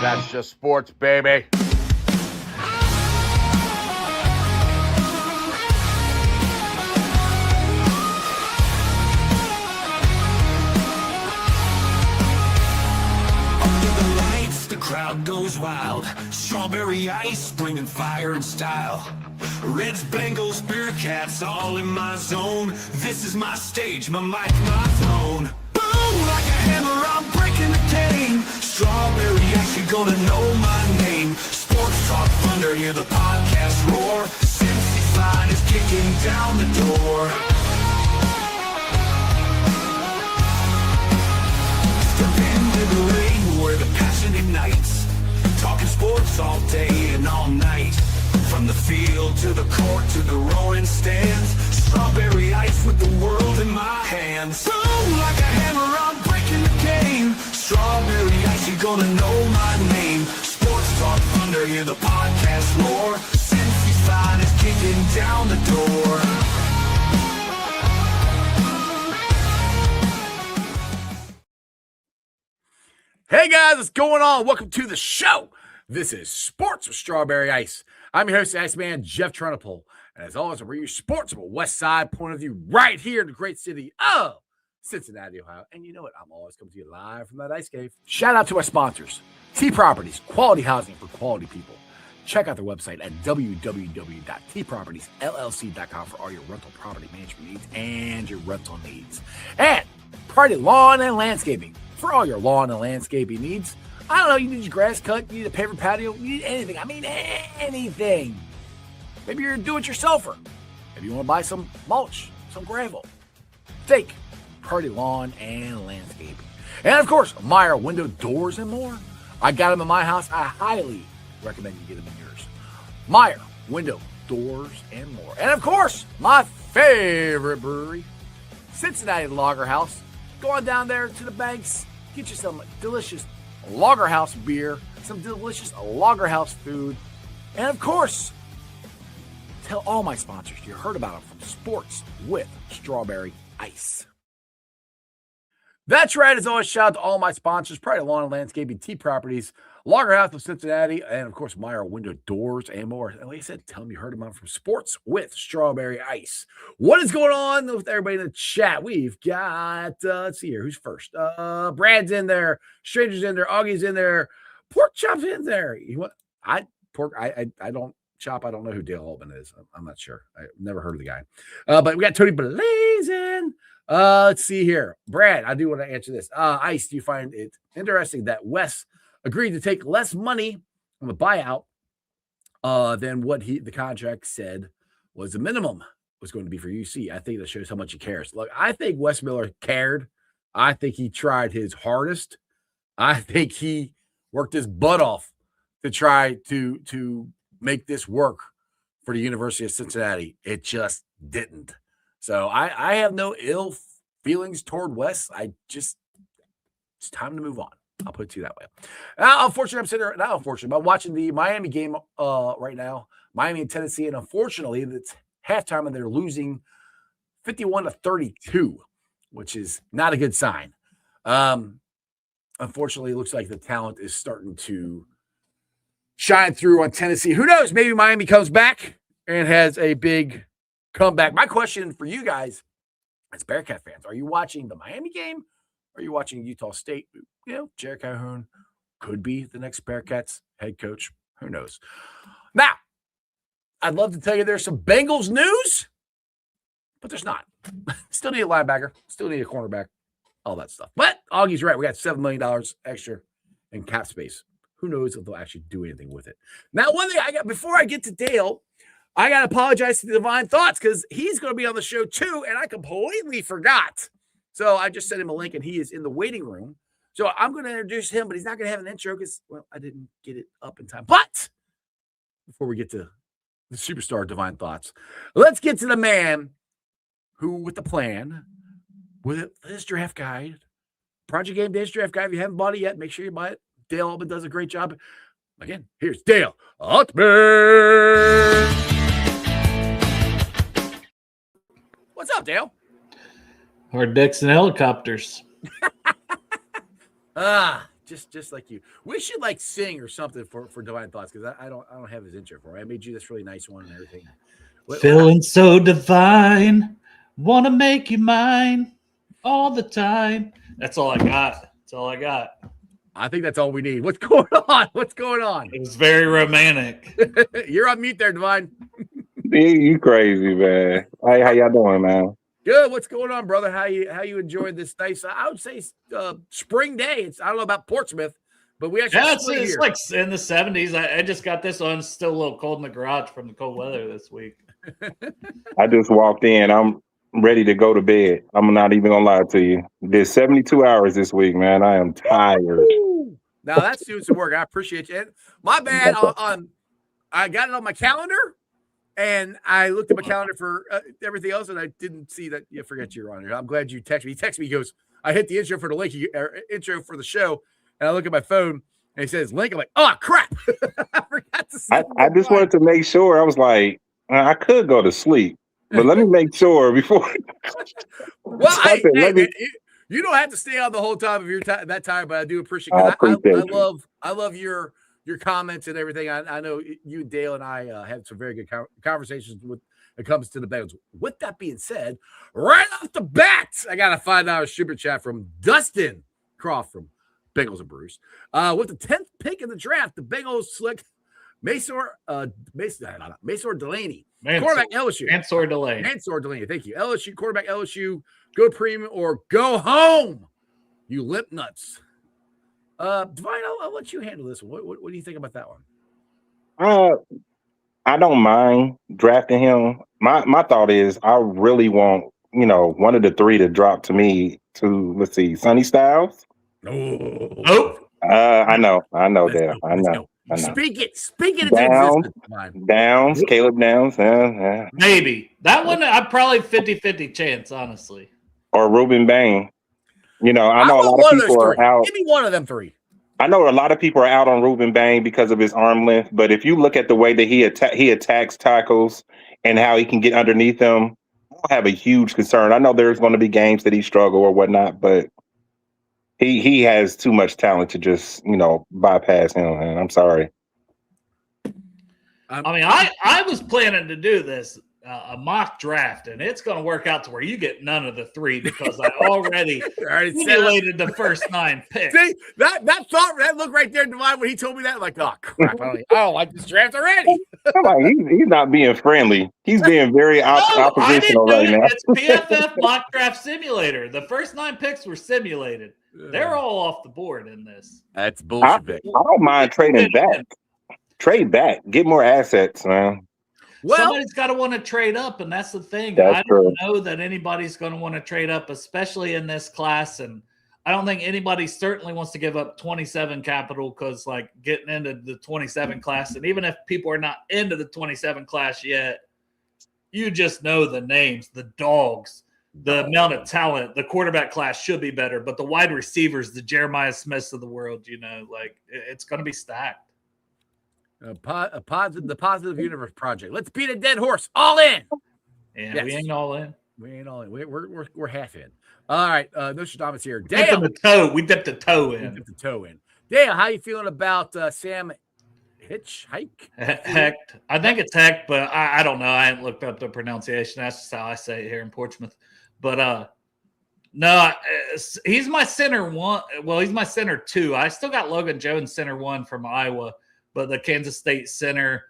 That's just sports, baby. Crowd goes wild, strawberry ice, bringing fire and style. Reds, Bengals, Bearcats, all in my zone. This is my stage, my mic, my throne. Boom, like a hammer, I'm breaking the game. Strawberry ice, you're gonna know my name. Sports Talk Thunder, hear the podcast roar. Cincy Fine is kicking down the door. Step into the ring where the passion ignites. Talking sports all day and all night. From the field to the court to the roaring stands. Strawberry ice with the world in my hands. Boom, like a hammer, I'm breaking the game. Strawberry ice, you're gonna know my name. Sports Talk Thunder, hear the podcast roar. Cincy's Fine is kicking down the door. Hey guys, what's going on? Welcome to the show. This is Sports with Strawberry Ice. I'm your host, Iceman Jeff Trunapole. And as always, I bring you sports from a West Side point of view right here in the great city of Cincinnati, Ohio. And you know what? I'm always coming to you live from that ice cave. Shout out to our sponsors, T Properties, quality housing for quality people. Check out their website at www.tpropertiesllc.com for all your rental property management needs and your rental needs. And Party Lawn and Landscaping for all your lawn and landscaping needs. I don't know, you need your grass cut, you need a paver patio, you need anything. I mean, anything. Maybe you're a do-it-yourselfer. Maybe you want to buy some mulch, some gravel. Think Party Lawn and Landscaping. And, of course, Meyer Window Doors and more. I got them in my house. I highly recommend you get them in yours. Meyer Window Doors and more. And, of course, my favorite brewery, Cincinnati Lager House. Go on down there to the banks, get you some delicious Lager House beer, some delicious Lager House food, and of course, tell all my sponsors you heard about them from Sports with Strawberry Ice. That's right. As always, shout out to all my sponsors, Pride Lawn and Landscaping, T Properties, Lager House of Cincinnati, and of course, Meyer Window Doors and more. And like I said, tell them you heard about them from Sports with Strawberry Ice. What is going on with everybody in the chat? We've got, let's see here, who's first? Brad's in there, Stranger's in there, Augie's in there, Pork Chop's in there. You want? I don't chop. I don't know who Dale Altman is. I'm not sure. I've never heard of the guy. But we got Tony Blazin. Let's see here. Brad, I do want to answer this. Ice, do you find it interesting that Wes agreed to take less money on the buyout than what the contract said was the minimum was going to be for UC? I think that shows how much he cares. Look, I think Wes Miller cared. I think he tried his hardest. I think he worked his butt off to try to make this work for the University of Cincinnati. It just didn't. So I have no ill feelings toward Wes. It's time to move on. I'll put it to you that way. Unfortunately, I'm sitting there, not unfortunately, but I'm watching the Miami game right now, Miami and Tennessee, and unfortunately, it's halftime and they're losing 51-32, which is not a good sign. Unfortunately, it looks like the talent is starting to shine through on Tennessee. Who knows? Maybe Miami comes back and has a big comeback. My question for you guys as Bearcat fans, are you watching the Miami game? Or are you watching Utah State? You know, Jerry Calhoun could be the next Bearcats head coach. Who knows? Now, I'd love to tell you there's some Bengals news, but there's not. Still need a linebacker. Still need a cornerback. All that stuff. But Augie's right. We got $7 million extra in cap space. Who knows if they'll actually do anything with it. Now, one thing before I get to Dale, I got to apologize to Divine Thoughts because he's going to be on the show too, and I completely forgot. So I just sent him a link, and he is in the waiting room. So I'm going to introduce him, but he's not going to have an intro because, well, I didn't get it up in time. But before we get to the superstar Divine Thoughts, let's get to the man who, with the plan, with this draft guide, Project Game Day's draft guide. If you haven't bought it yet, make sure you buy it. Dale Altman does a great job. Again, here's Dale Altman. What's up, Dale? Hard decks and helicopters. just like you. We should like sing or something for Divine Thoughts because I don't have his intro for it. I made you this really nice one and everything. Feeling so divine, wanna make you mine all the time. That's all I got. That's all I got. I think that's all we need. What's going on? What's going on? It was very romantic. You're on mute there, Divine. You crazy, man. Hey, how y'all doing, man? Good. What's going on, brother? How you enjoyed this nice? I would say spring day. I don't know about Portsmouth, but we actually it's like in the 70s. I just got this on. It's still a little cold in the garage from the cold weather this week. I just walked in. I'm ready to go to bed. I'm not even gonna lie to you. Did 72 hours this week, man. I am tired. Now that's doing some work. I appreciate you. My bad. I got it on my calendar, and I looked at my calendar for everything else, and I didn't see that. You forget you're on here. I'm glad you texted me. He texted me. He goes, "I hit the intro for the link, intro for the show," and I look at my phone, and he says link. I'm like, "Oh crap!" I forgot to say. I just wanted to make sure. I was like, I could go to sleep, but let me make sure before. Well, you don't have to stay on the whole time of your time that time, but I do appreciate. I love your comments and everything. I know you, Dale, and I had some very good conversations when it comes to the Bengals. With that being said, right off the bat, I got a $5 super chat from Dustin Croft from Bengals and Brews. With the 10th pick in the draft, the Bengals select Masor Delaney, quarterback LSU. Mansour Delaney. Thank you. LSU quarterback LSU. Go premium or go home. You lip nuts. Divine, I'll let you handle this one. What do you think about that one? I don't mind drafting him. My thought is I really want, one of the three to drop to me to, let's see, Sonny Styles. Oh. I know that. I know. Speak it into existence. Downs, Caleb Downs. Yeah. Maybe. That one, I'm probably 50-50 chance, honestly. Or Ruben Bain. I know a lot of people are out. Give me one of them three. I know a lot of people are out on Ruben Bain because of his arm length, but if you look at the way that he attacks tackles and how he can get underneath them, I don't have a huge concern. I know there's going to be games that he struggle or whatnot, but he has too much talent to just, bypass him, man. I'm sorry. I mean, I was planning to do this, a mock draft, and it's going to work out to where you get none of the three because I already simulated the first 9 picks. See, that look right there, Divine, when he told me that, like, oh, crap, I don't like this draft already. He's not being friendly. He's being very oppositional right now. It's PFF Mock Draft Simulator. The first 9 picks were simulated. They're all off the board in this. That's bullshit. I don't mind trading back. Trade back. Get more assets, man. Well, somebody's got to want to trade up, and that's the thing. I don't know that anybody's going to want to trade up, especially in this class. And I don't think anybody certainly wants to give up 27 capital because, like, getting into the 27 class, and even if people are not into the 27 class yet, you just know the names, the dogs, the amount of talent. The quarterback class should be better, but the wide receivers, the Jeremiah Smiths of the world, it's going to be stacked. The Positive Universe Project. Let's beat a dead horse. All in. Yeah, yes. We ain't all in. We're half in. All right. Nostradamus here. Dale. We dipped the toe in. Dale, how you feeling about Sam Hitchhike? Hecht. I think it's Hecht, but I don't know. I haven't looked up the pronunciation. That's just how I say it here in Portsmouth. But no, he's my center one. Well, he's my center 2. I still got Logan Jones center 1 from Iowa. But the Kansas State center,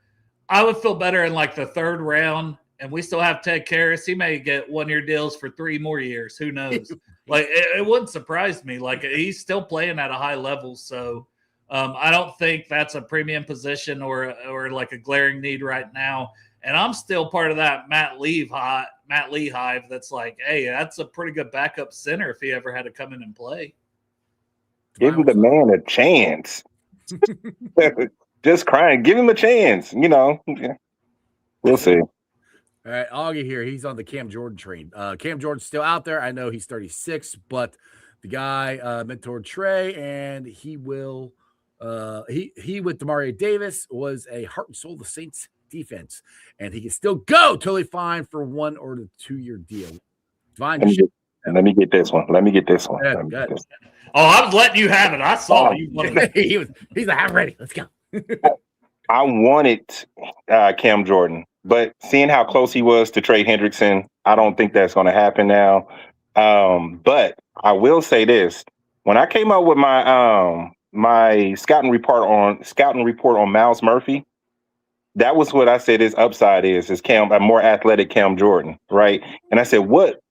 I would feel better in like the 3rd round. And we still have Ted Karras. He may get 1-year deals for 3 more years. Who knows? Like it wouldn't surprise me. Like he's still playing at a high level. So I don't think that's a premium position or like a glaring need right now. And I'm still part of that Matt Lee hive. That's like, hey, that's a pretty good backup center if he ever had to come in and play. Give the man a chance. Just crying. Give him a chance. We'll see. All right, Augie here. He's on the Cam Jordan train. Cam Jordan's still out there. I know he's 36, but the guy mentored Trey, and he will. He with Demario Davis was a heart and soul of the Saints defense, and he can still go totally fine for 1 or 2 year deal. Divine, And let me get this one. Yeah, good. Oh, I was letting you have it. I saw you wanted He's like, I'm ready. Let's go. I wanted Cam Jordan, but seeing how close he was to Trey Hendrickson, I don't think that's going to happen now. But I will say this: when I came up with my my scouting report on Miles Murphy, that was what I said his upside is a more athletic Cam Jordan, right? And I said, what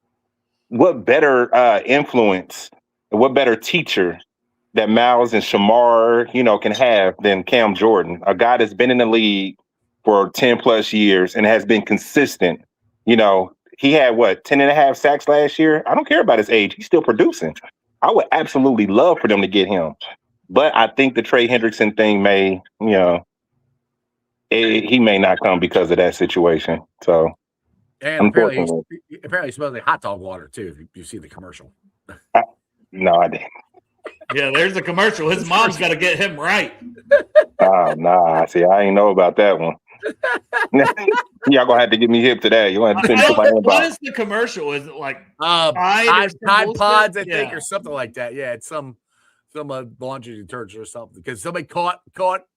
better influence, what better teacher that Miles and Shamar, can have than Cam Jordan, a guy that's been in the league for 10 plus years and has been consistent. He had 10 and a half sacks last year. I don't care about his age. He's still producing. I would absolutely love for them to get him. But I think the Trey Hendrickson thing may, he may not come because of that situation. So, and apparently he smells like hot dog water too. If you see the commercial. No, I didn't. Yeah, there's the commercial. His mom's got to get him right. Nah. See, I ain't know about that one. Y'all gonna have to get me hip to that. You gonna have to send me to my inbox. What is the commercial? Is it like Tide Pods, I think, or something like that? Yeah, it's some laundry detergent or something. Because somebody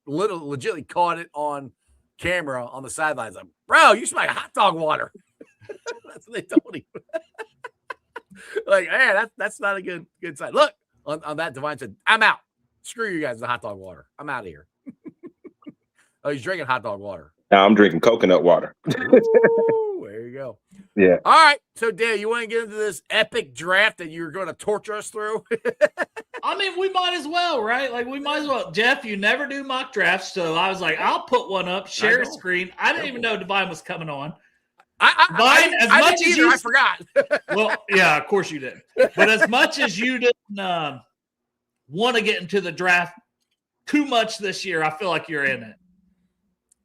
legitimately caught it on camera on the sidelines. Like, bro, you smell like hot dog water. That's what they told him. Like, hey, that's not a good sign. Look, on that, Divine said, I'm out. Screw you guys, the hot dog water. I'm out of here. Oh, he's drinking hot dog water. Now I'm drinking coconut water. Ooh, there you go. Yeah. All right. So, Dale, you want to get into this epic draft that you're going to torture us through? I mean, we might as well, right? Like, we might as well. Jeff, you never do mock drafts, so I was like, I'll put one up, share a screen. I didn't even know Divine was coming on. I forgot. Well, yeah, of course you did. But as much as you didn't want to get into the draft too much this year, I feel like you're in it.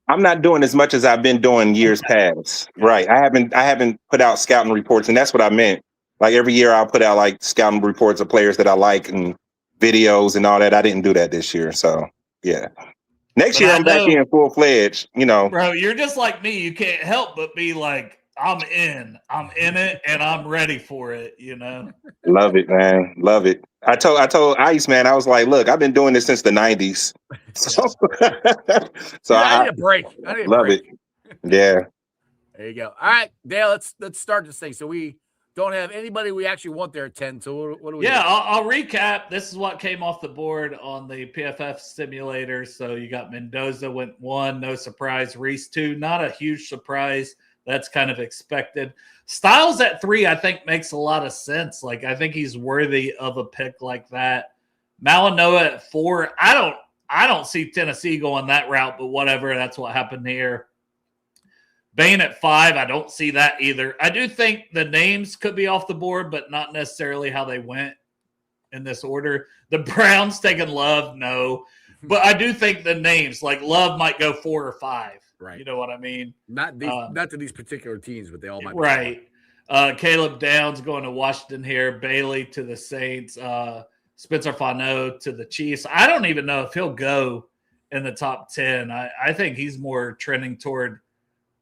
I'm not doing as much as I've been doing years past. Right. I haven't put out scouting reports, and that's what I meant. Like every year I'll put out like scouting reports of players that I like and videos and all that. I didn't do that this year. So yeah. Next year I'm back in full-fledged, Bro, you're just like me. You can't help but be like, I'm in it, and I'm ready for it, Love it, man. Love it. I told Ice, man, I was like, look, I've been doing this since the 90s. So I need a break. Love it. Yeah. There you go. All right, Dale, let's start this thing. So we don't have anybody we actually want there at 10. So what do we do? I'll recap. This is what came off the board on the PFF simulator. So you got Mendoza went 1, no surprise. Reese 2, not a huge surprise. That's kind of expected. Styles at 3, I think, makes a lot of sense. Like, I think he's worthy of a pick like that. Malinois at 4. I don't see Tennessee going that route, but whatever. That's what happened here. Bain at 5. I don't see that either. I do think the names could be off the board, but not necessarily how they went in this order. The Browns taking Love, no. But I do think the names, like Love might go 4 or 5. Right. You know what I mean? Not to these particular teams, but they all might be. Right. Caleb Downs going to Washington here. Bailey to the Saints. Spencer Fano to the Chiefs. I don't even know if he'll go in the top 10. I think he's more trending toward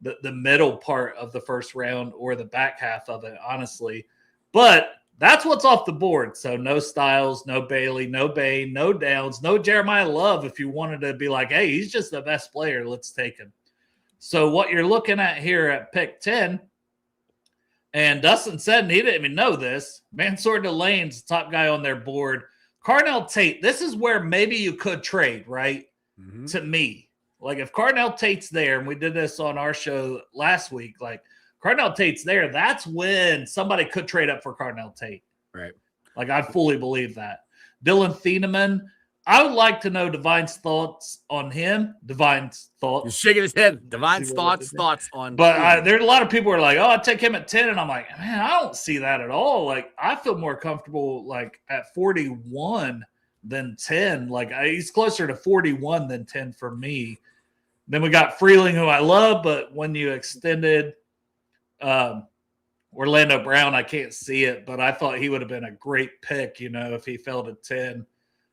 the middle part of the first round or the back half of it, honestly. But that's what's off the board. So no Styles, no Bailey, no Bain, no Downs, no Jeremiah Love. If you wanted to be like, hey, he's just the best player, let's take him. So what you're looking at here at pick 10, and Dustin said, and he didn't even know this, Mansour Delane's the top guy on their board. Carnell Tate, this is where maybe you could trade, right? Mm-hmm. To me. Like if Carnell Tate's there, and we did this on our show last week, like Carnell Tate's there, that's when somebody could trade up for Carnell Tate. Right. Like I fully believe that. Dylan Thieneman, I would like to know Divine's thoughts on him. Divine's thoughts. He's shaking his head. Divine's thoughts on. But there's a lot of people who are like, oh, I'd take him at 10. And I'm like, man, I don't see that at all. Like, I feel more comfortable like at 41 than 10. Like, he's closer to 41 than 10 for me. Then we got Freeling, who I love. But when you extended Orlando Brown, I can't see it. But I thought he would have been a great pick, if he fell to 10.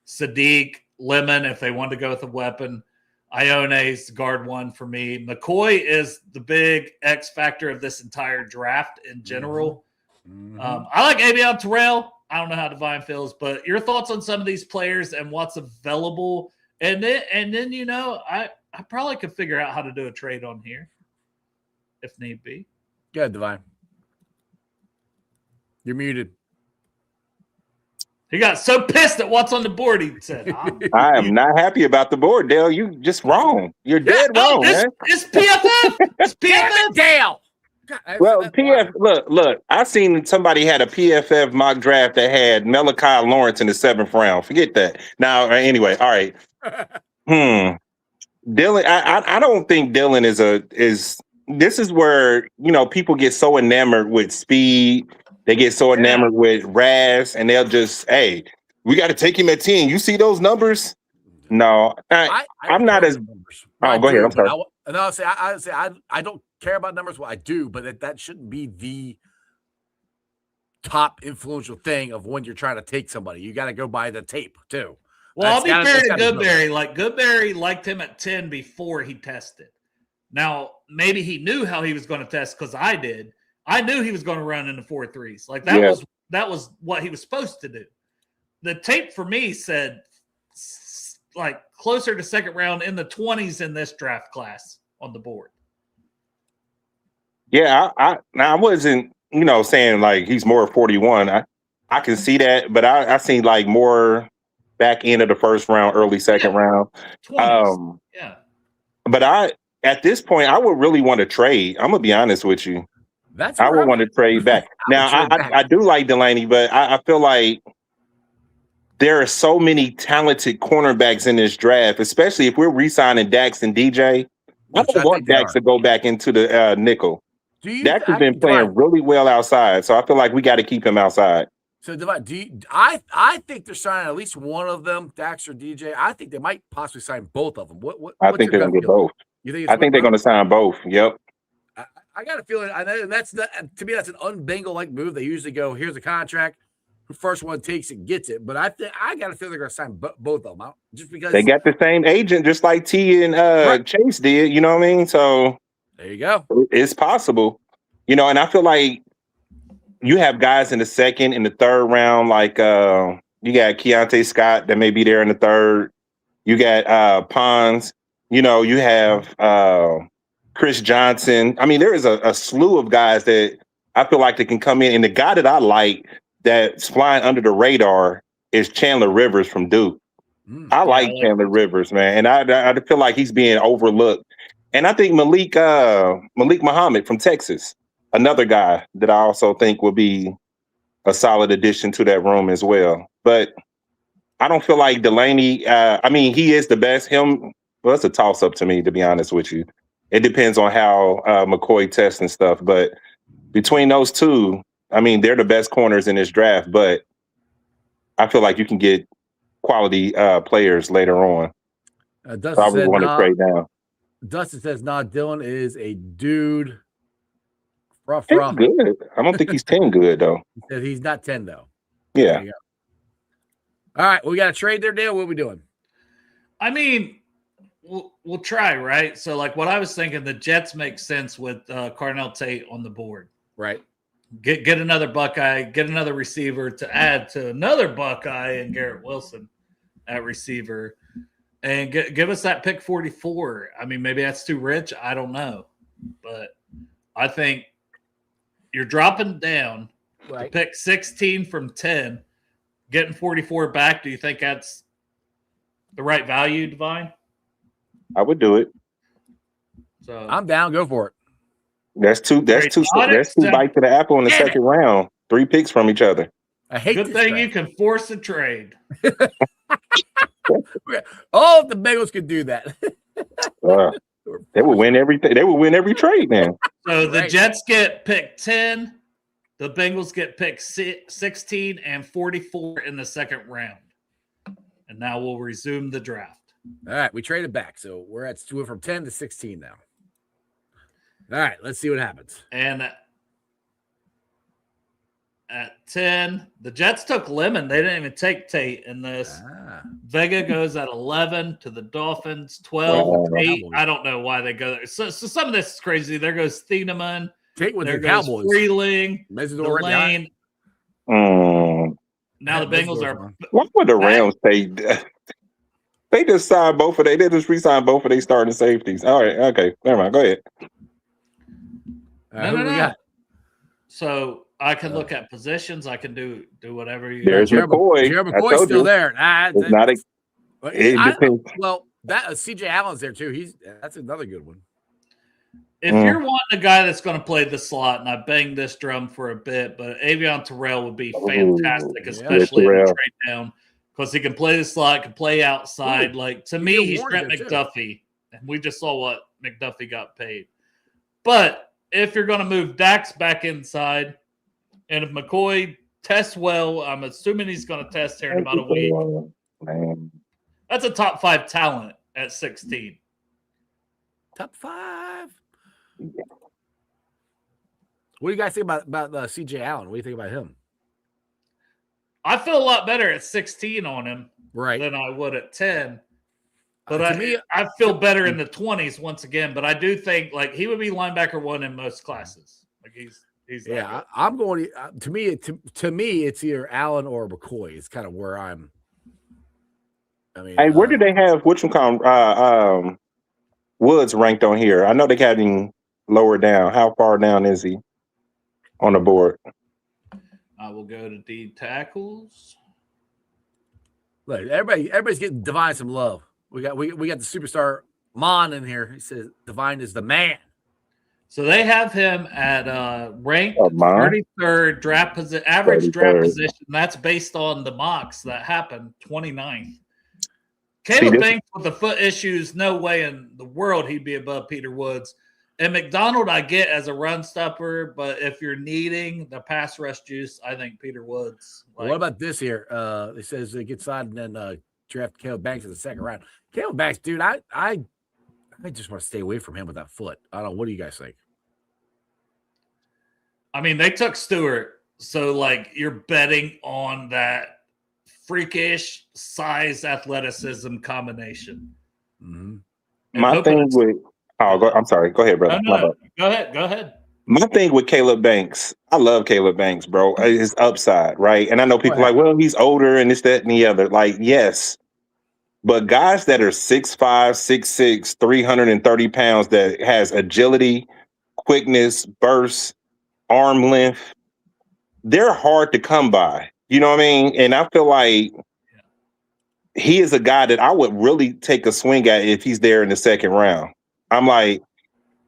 Sadiq, Lemon, if they wanted to go with a weapon. Ione's guard 1 for me. McCoy is the big X factor of this entire draft in general. I like Avion Terrell. I don't know how Divine feels, but your thoughts on some of these players and what's available. And then I probably could figure out how to do a trade on here if need be. Go ahead, Divine. You're muted. He got so pissed at what's on the board, he said. I am not happy about the board, Dale. You just wrong. You're dead wrong, man. It's PFF. It's Damn PFF. it, Dale. God, Well, look, I seen somebody had a PFF mock draft that had Malachi Lawrence in the 7th round. Forget that. Now, anyway, all right. Dylan, I don't think Dylan is this is where, people get so enamored with speed. They get so enamored with Raz, and they'll just, hey, we got to take him at 10. You see those numbers? No, I'm not as. Oh, go ahead. I'm sorry. I don't care about numbers. Well, I do, but that shouldn't be the top influential thing of when you're trying to take somebody. You got to go by the tape too. Well, I'll be fair to Goodberry. Like Goodberry liked him at 10 before he tested. Now, maybe he knew how he was going to test because I did. I knew he was going to run into 4.3s. Like that was what he was supposed to do. The tape for me said like closer to 2nd round in the 20s in this draft class on the board. Yeah, I wasn't, saying like he's more 41. I can see that, but I seen like more back end of the 1st round, early 2nd round. 20s. But at this point, I would really want to trade. I'm gonna be honest with you. I would want to trade back. Now, I do like Delaney, but I feel like there are so many talented cornerbacks in this draft, especially if we're re-signing Dax and DJ. I don't want Dax to go back into the nickel. Dax has been playing really well outside, so I feel like we got to keep him outside. So, I think they're signing at least one of them, Dax or DJ. I think they might possibly sign both of them. I think they're going to get both. You think? I think they're going to sign both. Yep. I got a feeling, and that's to me, that's an un-Bengal-like move. They usually go, "Here's a contract. Who first one takes it gets it." But I got a feeling they're going to sign both of them out just because they got the same agent, just like T and Chase did. You know what I mean? So there you go. It's possible, and I feel like you have guys in the 2nd and the 3rd round, like you got Keontae Scott that may be there in the 3rd. You got Pons. You have Chris Johnson. I mean, there is a slew of guys that I feel like they can come in. And the guy that I like that's flying under the radar is Chandler Rivers from Duke. I like Chandler Rivers, man. And I feel like he's being overlooked. And I think Malik Muhammad from Texas, another guy that I also think will be a solid addition to that room as well. But I don't feel like Delaney, he is the best. It's a toss-up to me, to be honest with you. It depends on how McCoy tests and stuff. But between those two, they're the best corners in this draft. But I feel like you can get quality players later on. Probably want to trade down. Dustin says, Dylan is a dude. Rough. Good. I don't think he's 10 good, though. He said he's not 10, though. Yeah. All right. We got a trade there, Dale. What are we doing? We'll try, right? So, like what I was thinking, the Jets make sense with Carnell Tate on the board. Right. Get another Buckeye, get another receiver to add to another Buckeye and Garrett Wilson at receiver. And give us that pick 44. Maybe that's too rich. I don't know. But I think you're dropping down to pick 16 from 10, getting 44 back. Do you think that's the right value, Divine? I would do it. So I'm down. Go for it. That's two bites to the apple in the 2nd round. 3 picks from each other. I hate Good thing you can force a trade. Oh, if the Bengals could do that. They would win everything. They would win every trade, man. So the Jets get pick 10. The Bengals get pick 16 and 44 in the 2nd round. And now we'll resume the draft. All right, we traded back, so we're at from 10 to 16 now. All right, let's see what happens. And at 10, the Jets took Lemon. They didn't even take Tate in this. Vega goes at 11 to the Dolphins, 12, 8. I don't know why they go there. So some of this is crazy. There goes Thieneman Take with There the goes Cowboys. Freeling, Mesidor right Delane. Now the Bengals are. Why would the Rams say? They just signed both of they just re-signed both of their starting safeties. All right, okay, never mind. Go ahead. No. So I can look at positions. I can do whatever you. There's McCoy. Jared McCoy's still there. It's not a. It depends. Well, that CJ Allen's there too. That's another good one. If you're wanting a guy that's going to play the slot, and I banged this drum for a bit, but Avion Terrell would be fantastic, especially in the trade down, because he can play the slot, can play outside. Like, to me, he's Trent McDuffie, and we just saw what McDuffie got paid. But if you're going to move Dax back inside, and if McCoy tests well, I'm assuming he's going to test here in about a week. That's a top 5 talent at 16. Top 5. What do you guys think about CJ Allen? What do you think about him? I feel a lot better at 16 on him than I would at 10. But I feel better in the 20s once again. But I do think like he would be linebacker 1 in most classes. Like he's I'm going to me it's either Allen or McCoy. It's kind of where I'm. I mean, hey, where did they have Woods ranked on here? I know they got him lower down. How far down is he on the board? I will go to D tackles. Look, everybody's getting Divine some love. We got the superstar Mon in here. He says Divine is the man. So they have him at ranked 33rd draft position, average 33rd. Draft position. That's based on the mocks that happened 29th. Caleb Banks with the foot issues, no way in the world he'd be above Peter Woods. And McDonald, I get as a run stopper, but if you're needing the pass rush juice, I think Peter Woods. What about this here? It says they get signed and then draft Caleb Banks in the second round. Caleb Banks, dude, I just want to stay away from him with that foot. I don't know. What do you guys think? I mean, they took Stewart, so like you're betting on that freakish size athleticism combination. Mm-hmm. My thing with I'm sorry. Go ahead, brother. No. Go ahead. My thing with Caleb Banks, I love Caleb Banks, bro. His upside, right? And I know people are like, well, he's older and this, that, and the other. Like, yes. But guys that are 6'5", 6'6", 330 pounds that has agility, quickness, burst, arm length, they're hard to come by. You know what I mean? And I feel like he is a guy that I would really take a swing at if he's there in the second round. I'm like,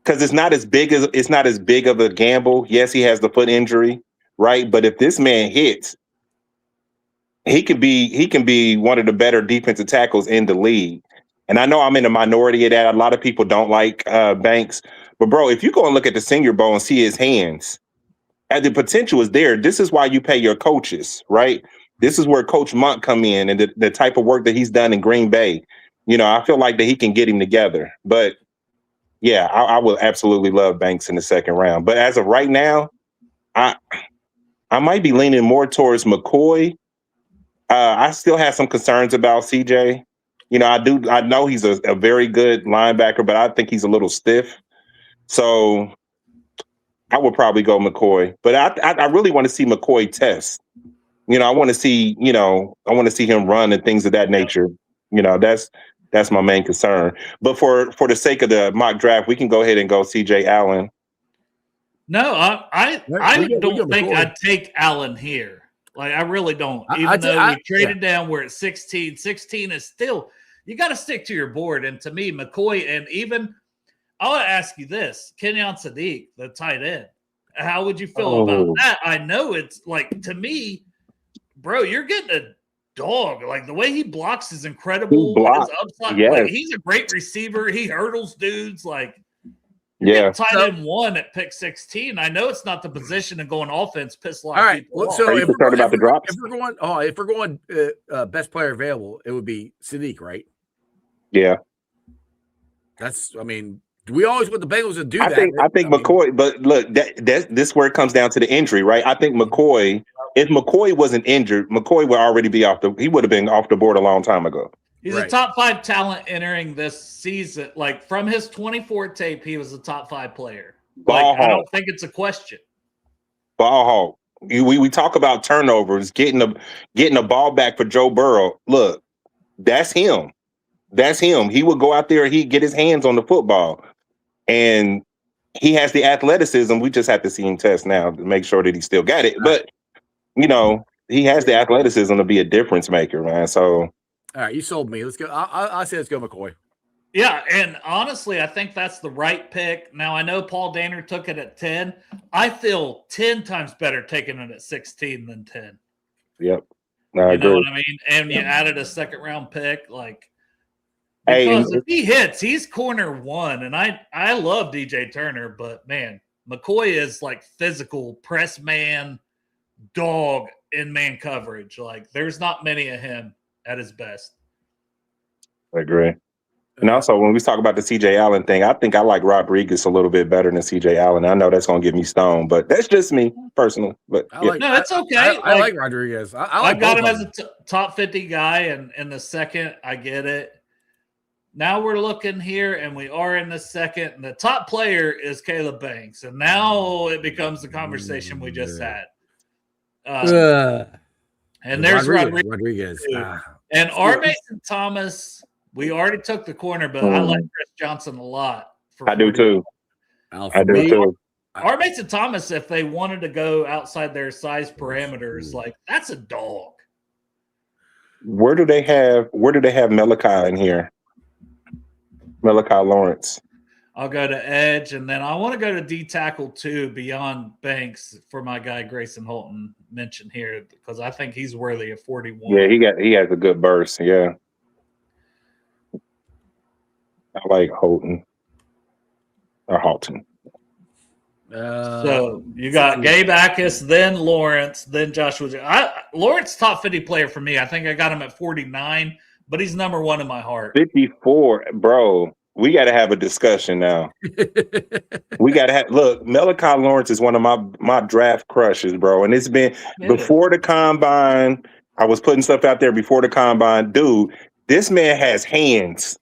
because it's not as big of a gamble. Yes, he has the foot injury, right? But if this man hits, he can be one of the better defensive tackles in the league. And I know I'm in the minority of that. A lot of people don't like Banks, but bro, if you go and look at the Senior Bowl and see his hands, the potential is there. This is why you pay your coaches, right? This is where Coach Monk come in and the type of work that he's done in Green Bay. You know, I feel like that he can get him together, but. Yeah, I will absolutely love Banks in the second round. But as of right now, I might be leaning more towards McCoy. I still have some concerns about CJ. You know, I know he's a very good linebacker, but I think he's a little stiff. So I would probably go McCoy. But I really want to see McCoy test. You know, I want to see him run and things of that nature. You know, that's my main concern. But for the sake of the mock draft, we can go ahead and go CJ Allen. No, I don't think I'd take Allen here. Like, I really don't. Even though we traded down, we're at 16. 16 is still, you got to stick to your board. And to me, McCoy, and even, I'll ask you this, Kenyon Sadiq, the tight end. How would you feel about that? I know it's like, to me, bro, you're getting a dog. Like, the way he blocks is incredible. His upside, yes. Like, he's a great receiver. He hurdles dudes. Like, yeah, tight end 1 at pick 16. I know it's not the position and going offense. Piss a lot. All right. Well, so if we're going best player available, it would be Sadiq, right? Yeah. I mean, we always want the Bengals to do that. I think McCoy, but look, this is where it comes down to the injury, right? I think McCoy, if McCoy wasn't injured, McCoy would already be he would have been off the board a long time ago. He's a top 5 talent entering this season. Like, from his 24 tape, he was a top 5 player. Ball I don't hawk. think it's a question. Ball hawk. We talk about turnovers, getting a ball back for Joe Burrow. Look, that's him. That's him. He would go out there, he'd get his hands on the football. And he has the athleticism. We just have to see him test now to make sure that he still got it. But, he has the athleticism to be a difference maker, man. So, all right, you sold me. Let's go. I say let's go McCoy. Yeah, and honestly, I think that's the right pick. Now, I know Paul Danner took it at 10. I feel 10 times better taking it at 16 than 10. yep. You I know agree. what I mean? And you added a second-round pick. Hey, Because if he hits, he's corner one. And I love DJ Turner, but, man, McCoy is physical, press man, dog in man coverage. There's not many of him at his best. I agree. And also, when we talk about the CJ Allen thing, I think I like Rodriguez a little bit better than CJ Allen. I know that's going to get me stoned, but that's just me personally. But No, it's okay. I like Rodriguez. I got him both as of a top 50 guy, and in the second, I get it. Now we're looking here, and we are in the second, and the top player is Caleb Banks, and now it becomes the conversation we just had. And there's Rodriguez. And R. Mason Thomas, we already took the corner, but I like Chris Johnson a lot. I do too. I do too. R. Mason Thomas, if they wanted to go outside their size parameters, that's a dog. Where do they have Malachi in here? Malachi Lawrence. I'll go to edge, and then I want to go to D tackle too, beyond Banks, for my guy Grayson Holton mentioned here, because I think he's worthy of 41. Yeah, he has a good burst. Yeah, I like Holton or Halton. So you got Gabe Akis, then Lawrence, then Joshua. Lawrence top 50 player for me. I think I got him at 49, but he's number one in my heart. 54, bro. We got to have a discussion now. We got to look. Malachi Lawrence is one of my draft crushes, bro. And it's been before the combine. I was putting stuff out there before the combine. Dude, this man has hands.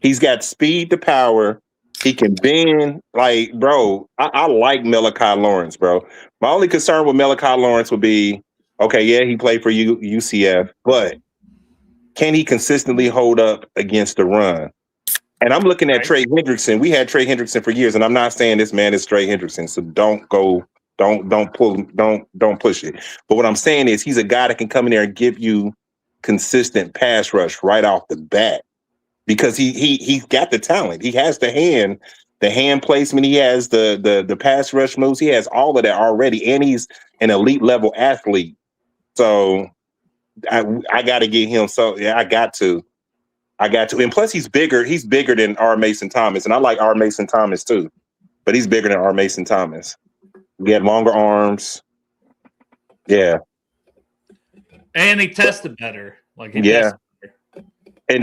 He's got speed to power. He can bend. Bro, I like Malachi Lawrence, bro. My only concern with Malachi Lawrence would be, okay, yeah, he played for UCF, but can he consistently hold up against the run? And I'm looking at Trey Hendrickson. We had Trey Hendrickson for years, and I'm not saying this man is Trey Hendrickson, so don't push it. But what I'm saying is he's a guy that can come in there and give you consistent pass rush right off the bat because he's got the talent. He has the hand placement. He has the pass rush moves. He has all of that already, and he's an elite level athlete. So I got to get him. So yeah, I got to. And plus he's bigger. He's bigger than R. Mason Thomas. And I like R. Mason Thomas too. But he's bigger than R. Mason Thomas. He had longer arms. Yeah. And he tested better. And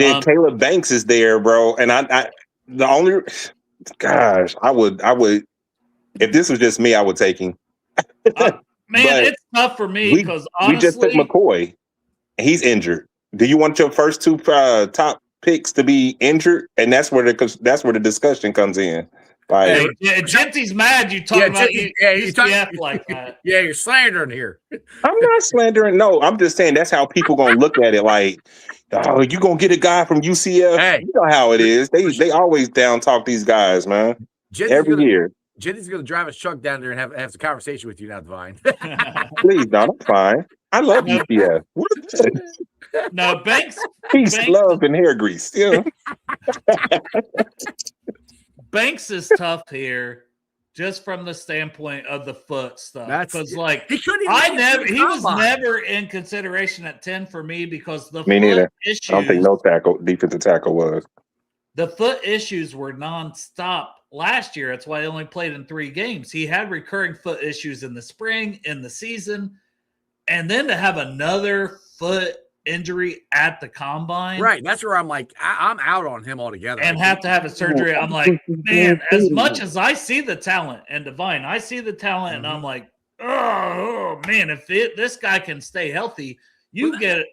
then Caleb Banks is there, bro. And I would if this was just me, I would take him. It's tough for me because honestly, we just took McCoy. He's injured. Do you want your first two top picks to be injured? And that's where the discussion comes in. Genty's mad you talk about UCF like that. Yeah, you're slandering here. I'm not slandering. No, I'm just saying that's how people gonna look at it. Oh, you gonna get a guy from UCF? Hey, you know how it is. They always down talk these guys, man. Every year. Jenny's gonna drive his truck down there and have a conversation with you now, Divine. Please, no, I'm fine. I love UCF. No, Banks. Peace, love, and hair grease. Yeah. Banks is tough here, just from the standpoint of the foot stuff. Because he was never in consideration at 10 for me because the me foot neither. issues. I don't think no defensive tackle was. The foot issues were nonstop last year. That's why he only played in 3 games. He had recurring foot issues in the spring, in the season, and then to have another foot injury at the combine. Right. That's where I'm like, I'm out on him altogether. And have to have a surgery. I'm like, man, as much as I see the talent and Divine, I see the talent and I'm like, oh man, if this guy can stay healthy, you get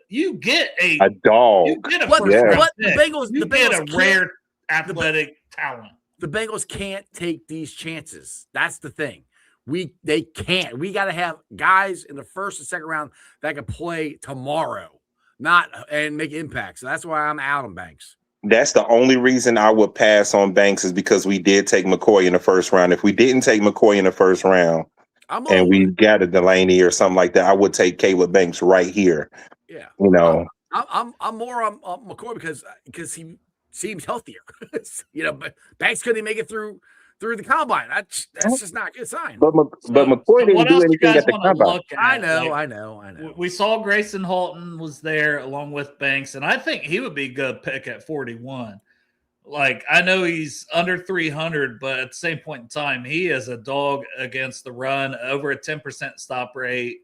a dog. You get a the Bengals get a rare athletic talent. The Bengals can't take these chances. That's the thing. They can't. We got to have guys in the first and second round that can play tomorrow, and make impacts. So that's why I'm out on Banks. That's the only reason I would pass on Banks is because we did take McCoy in the first round. If we didn't take McCoy in the first round and we got a Delaney or something like that, I would take Caleb Banks right here. Yeah. You know, I'm more on McCoy because he seems healthier. But Banks couldn't make it through the combine. That's just not a good sign. But McCoy didn't do anything at the combine. I know. We saw Grayson Halton was there along with Banks, and I think he would be a good pick at 41. Like, I know he's under 300, but at the same point in time, he is a dog against the run, over a 10% stop rate,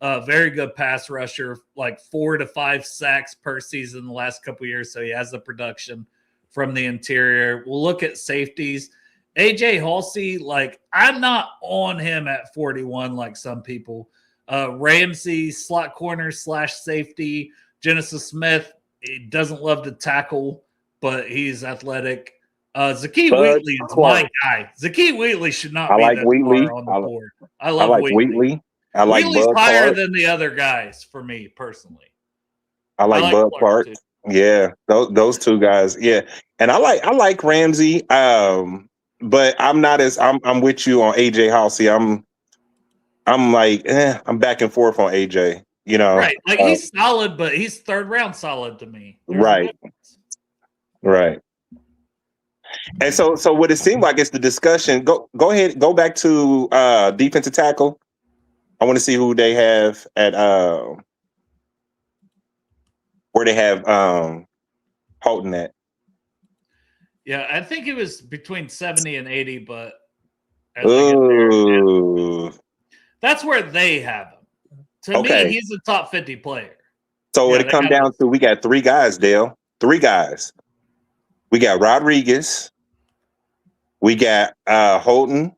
very good pass rusher, like 4 to 5 sacks per season the last couple of years. So he has the production from the interior. We'll look at safeties. AJ Halsey, like, I'm not on him at 41 like some people. Ramsey, slot corner / safety. Genesis Smith, he doesn't love to tackle, but he's athletic. Zakee Wheatley is my guy. Zakee Wheatley should not be that Wheatley far on the board. I love Wheatley. I like Wheatley's Bud higher Clark. than the other guys for me personally. I like Bud Clark. Yeah, those two guys. Yeah, and I like Ramsey. But I'm not I'm with you on AJ Halsey. I'm like I'm back and forth on AJ. You know, right? Like he's solid, but he's third round solid to me. Right. And so what it seemed like is the discussion. Go ahead, go back to defensive tackle. I want to see who they have at where they have Holton at. Yeah, I think it was between 70 and 80, but that's where they have him. To me, he's a top 50 player. So when it comes down to, we got 3 guys, Dale. 3 guys. We got Rodriguez, we got Holton,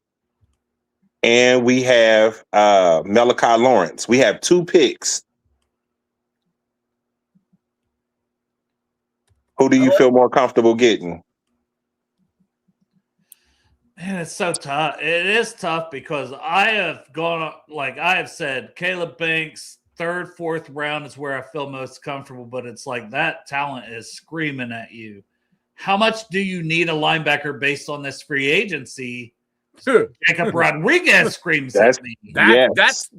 and we have Malachi Lawrence. We have 2 picks. Who do you feel more comfortable getting? Man, it's so tough. It is tough because I have said Caleb Banks, 3rd, 4th round is where I feel most comfortable, but it's like that talent is screaming at you. How much do you need a linebacker based on this free agency? Jacob Rodriguez screams at me. That's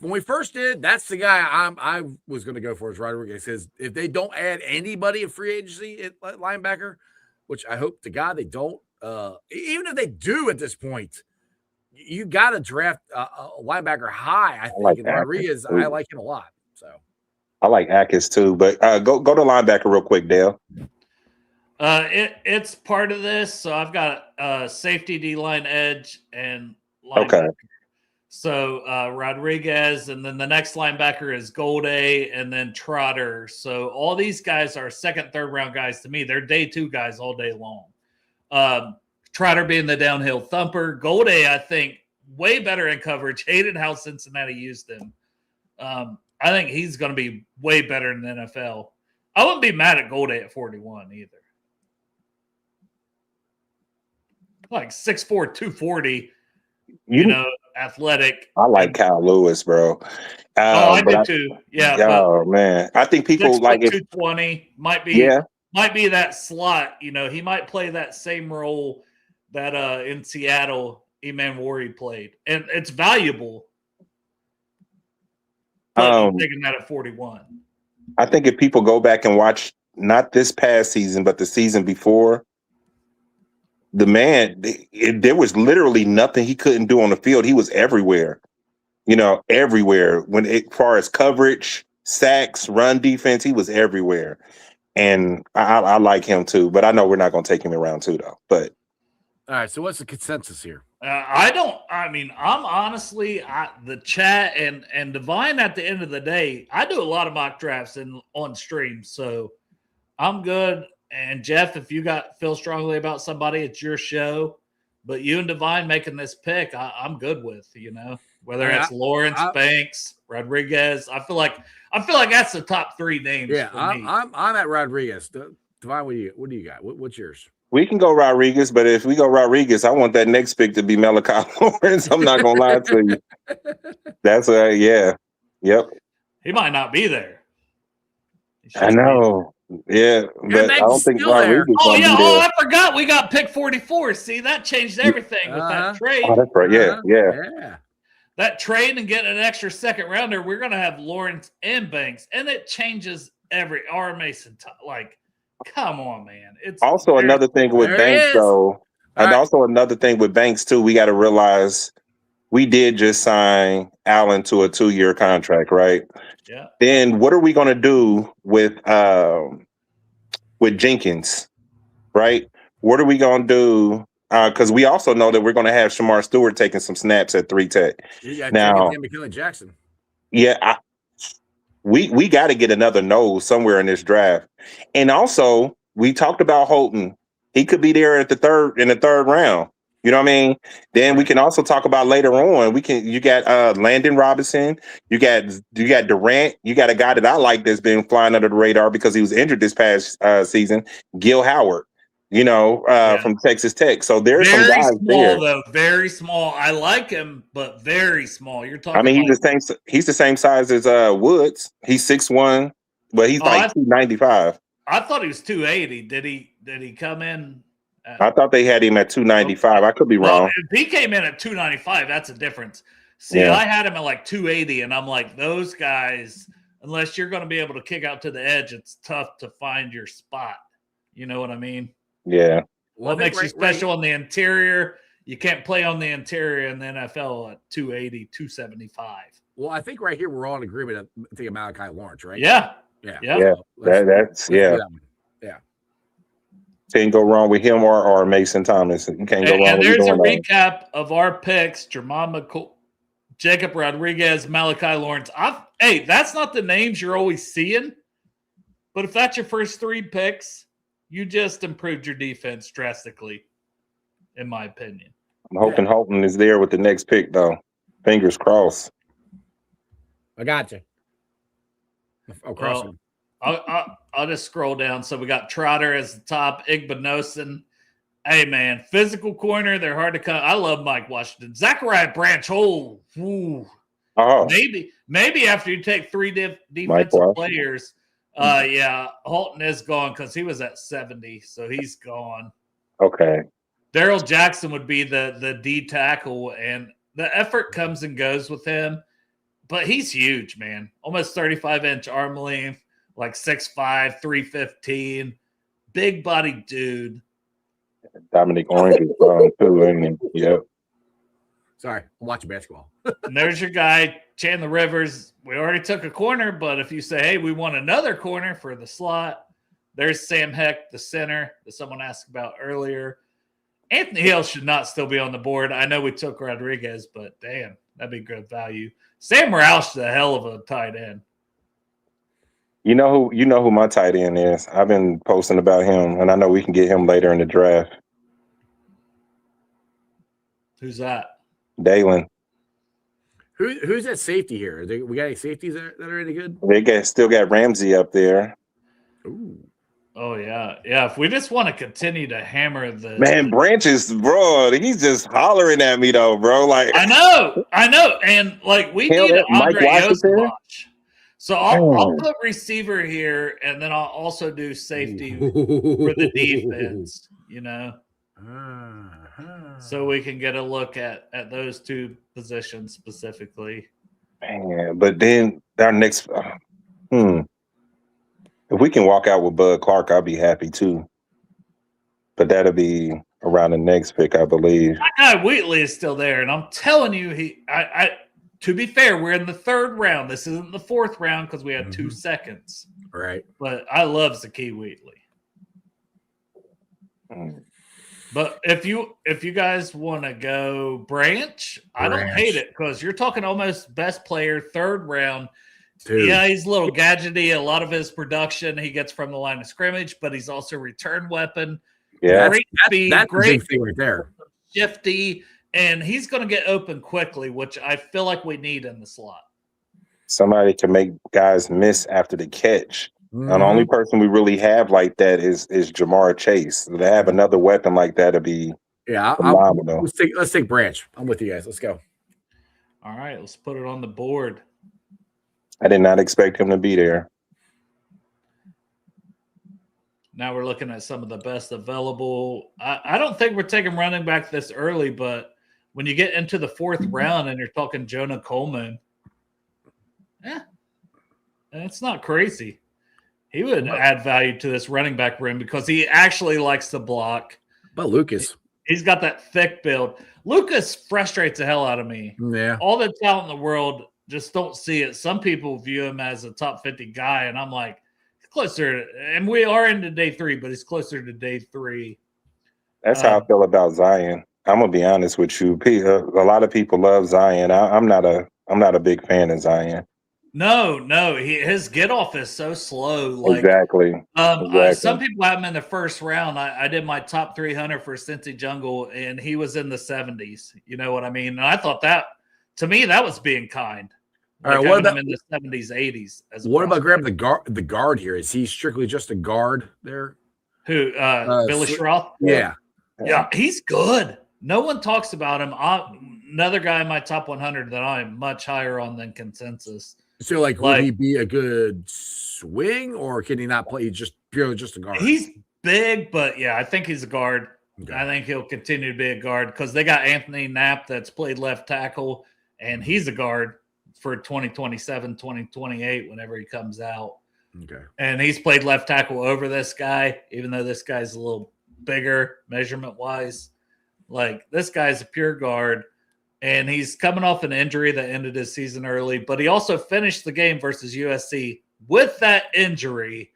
when we first did. That's the guy I was going to go for. Is Rodriguez. Says if they don't add anybody in free agency at linebacker, which I hope to God they don't. Even if they do at this point, you got to draft a linebacker high. I think like Rodriguez. I like him a lot. So I like Akers too. But go to linebacker real quick, Dale. It's part of this. So I've got safety, D-line, edge, and linebacker. Okay. So Rodriguez, and then the next linebacker is Golday, and then Trotter. So all these guys are 2nd, 3rd round guys to me. They're day 2 guys all day long. Trotter being the downhill thumper. Golday, I think, way better in coverage. Hated how Cincinnati used him. I think he's going to be way better in the NFL. I wouldn't be mad at Golday at 41 either. Like 6'4", 240, athletic. I like Kyle Lewis, bro. I did too. Yeah. Oh man, I think people like 220 might be that slot. He might play that same role that in Seattle Eman Wari played, and it's valuable. But I'm taking that at 41. I think if people go back and watch not this past season, but the season before, the man, there was literally nothing he couldn't do on the field. He was everywhere, everywhere. As far as coverage, sacks, run defense, he was everywhere. And I like him too, but I know we're not going to take him in round 2 though. But all right, so what's the consensus here? I'm honestly, the chat and Divine at the end of the day, I do a lot of mock drafts on stream, so I'm good. And Jeff, if you feel strongly about somebody, it's your show. But you and Divine making this pick, I'm good with. Whether it's Lawrence, Banks, Rodriguez. I feel like that's the top 3 names. Yeah, for me. I'm at Rodriguez. Divine, what do you got? What's yours? We can go Rodriguez, but if we go Rodriguez, I want that next pick to be Malachi Lawrence. I'm not gonna lie to you. That's yeah. Yep. He might not be there. I know. Yeah, but I don't think Rodriguez. Oh yeah. Oh, I forgot. We got pick 44. See, that changed everything with that trade. Oh, that's right. Yeah. That trade and getting an extra second rounder, we're gonna have Lawrence and Banks, and it changes our Mason. Like, come on, man. It's also another thing with Banks, though. And also another thing with Banks too. We got to realize we did just sign Allen to a 2-year contract, right? Yeah. Then what are we going to do with Jenkins, right? What are we going to do? Because we also know that we're going to have Shamar Stewart taking some snaps at 3 tech. Now, McKinley Jackson. Yeah, we got to get another nose somewhere in this draft. And also, we talked about Holton. He could be there in the third round. You know what I mean? Then we can also talk about later on. You got Landon Robinson, you got Durant, you got a guy that I like that's been flying under the radar because he was injured this past season, Gil Howard, from Texas Tech. So there's some guys there. Though, very small. I like him, but very small. You're talking. I mean, he's the same size as Woods. He's 6'1", but he's like 295. I thought he was 280. Did he come in? I thought they had him at 295. I could be wrong. If he came in at 295, that's a difference. See, I had him at like 280, and I'm like, those guys, unless you're going to be able to kick out to the edge, it's tough to find your spot. You know what I mean? Yeah. What makes you special on the interior? You can't play on the interior in the NFL at 280, 275. Well, I think right here we're all in agreement. I think of Malachi Lawrence, right? Yeah. That's yeah. Can't go wrong with him or Mason Thomas. You can't go wrong and with there's a either one. recap of our picks: Jermon McCoy, Jacob Rodriguez, Malachi Lawrence. Hey, that's not the names you're always seeing. But if that's your first 3 picks, you just improved your defense drastically, in my opinion. I'm hoping Holton is there with the next pick, though. Fingers crossed. I got you. I'll just scroll down. So we got Trotter as the top, Igbinosun. Hey, man, physical corner. They're hard to cut. I love Mike Washington. Zachariah Branch. Oh, maybe after you take 3 defensive players. Holton is gone because he was at 70, so he's gone. Okay. Daryl Jackson would be the D tackle, and the effort comes and goes with him. But he's huge, man. Almost 35-inch arm length, like 6'5", 315. Big body dude. Dominic Orange is gone too, ain't he? Yep. Sorry, I'm watching basketball. And there's your guy, Chandler Rivers. We already took a corner, but if you say, hey, we want another corner for the slot, there's Sam Heck, the center that someone asked about earlier. Anthony Hill should not still be on the board. I know we took Rodriguez, but damn, that'd be good value. Sam Roush is a hell of a tight end. You know who my tight end is. I've been posting about him, and I know we can get him later in the draft. Who's that? Dalen. Who's at safety here? We got any safeties that are any good? They still got Ramsey up there. Ooh. Oh, yeah. Yeah, if we just want to continue to hammer the – Man, Branches, bro, he's just hollering at me, though, bro. Like I know. And, like, we need an Andre Yosevich. So I'll put receiver here, and then I'll also do safety for the defense, so we can get a look at those 2 positions specifically. Man, but then our next if we can walk out with Bud Clark, I'll be happy too. But that'll be around the next pick, I believe. My guy Wheatley is still there, and I'm telling you, to be fair, we're in the 3rd round. This isn't the 4th round because we had 2 seconds. Right. But I love Zakee Wheatley. But if you guys want to go Branch, I don't hate it because you're talking almost best player, 3rd round. Dude. Yeah, he's a little gadgety. A lot of his production he gets from the line of scrimmage, but he's also a return weapon. Yeah, great speed, that's great thing right there. Shifty, and he's going to get open quickly, which I feel like we need in the slot. Somebody can make guys miss after the catch. And the only person we really have like that is Jamar Chase. To have another weapon like that would be phenomenal. Let's take Branch. I'm with you guys. Let's go. All right, let's put it on the board. I did not expect him to be there. Now we're looking at some of the best available. I don't think we're taking running back this early, but when you get into the fourth round and you're talking Jonah Coleman, it's not crazy. He would add value to this running back room because he actually likes to block. But Lucas. He's got that thick build. Lucas frustrates the hell out of me. Yeah. All the talent in the world, just don't see it. Some people view him as a top 50 guy, and I'm like, closer, and we are into day 3, but he's closer to day 3. That's how I feel about Zion. I'm gonna be honest with you. A lot of people love Zion. I'm not a big fan of Zion. No, his get off is so slow. Like, exactly. Some people have him in the first round. I did my top 300 for Cincy Jungle, and he was in the 70s. You know what I mean? And I thought that, to me, that was being kind. All right, what about him in the 70s, 80s? What about grabbing the guard here? Is he strictly just a guard there? Who? Billy Schroth? Yeah, he's good. No one talks about him. Another guy in my top 100 that I'm much higher on than consensus. So, would he be a good swing, or can he not play? Just purely just a guard. He's big, but I think he's a guard. Okay. I think he'll continue to be a guard because they got Anthony Knapp that's played left tackle, and he's a guard for 2027, 2028, whenever he comes out. Okay. And he's played left tackle over this guy, even though this guy's a little bigger measurement-wise. Like, this guy's a pure guard, and he's coming off an injury that ended his season early, but he also finished the game versus USC with that injury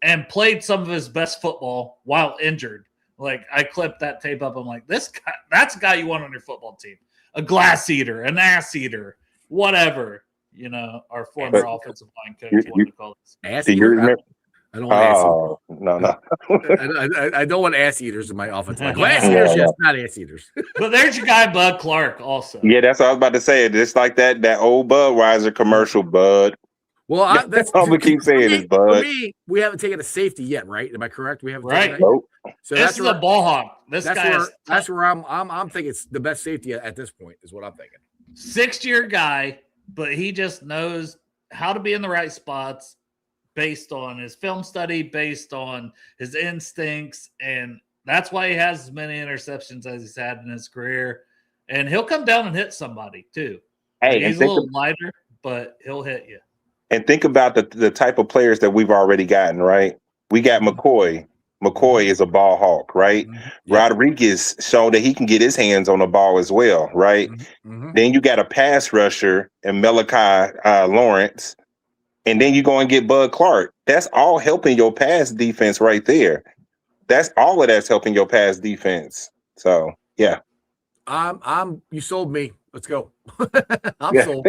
and played some of his best football while injured. Like, I clipped that tape up. I'm like, this guy, that's a guy you want on your football team. A glass eater, an ass eater, whatever, our former offensive line coach wanted to call this. Ass eater? I don't want ass eaters. No. I don't want ass eaters in my offensive line. Glass eaters, yes, not ass eaters. But there's your guy, Bud Clark, also. Yeah, that's what I was about to say. It's like that old Budweiser commercial, Bud. Well, that's all we keep saying is Bud. For me, we haven't taken a safety yet, right? Am I correct? We haven't taken Nope. So this is a ball hawk. That's where I'm thinking it's the best safety at this point, is what I'm thinking. 6-year guy, but he just knows how to be in the right spots based on his film study, based on his instincts, and that's why he has as many interceptions as he's had in his career. And he'll come down and hit somebody too. Hey, he's a little lighter, but he'll hit you. And think about the type of players that we've already gotten, right? We got McCoy. McCoy is a ball hawk, right? Mm-hmm. Rodriguez showed that he can get his hands on the ball as well, right? Mm-hmm. Then you got a pass rusher in Malachi Lawrence, and then you go and get Bud Clark. That's all helping your pass defense right there. That's all of that's helping your pass defense. So, yeah. You sold me. Let's go. I'm sold.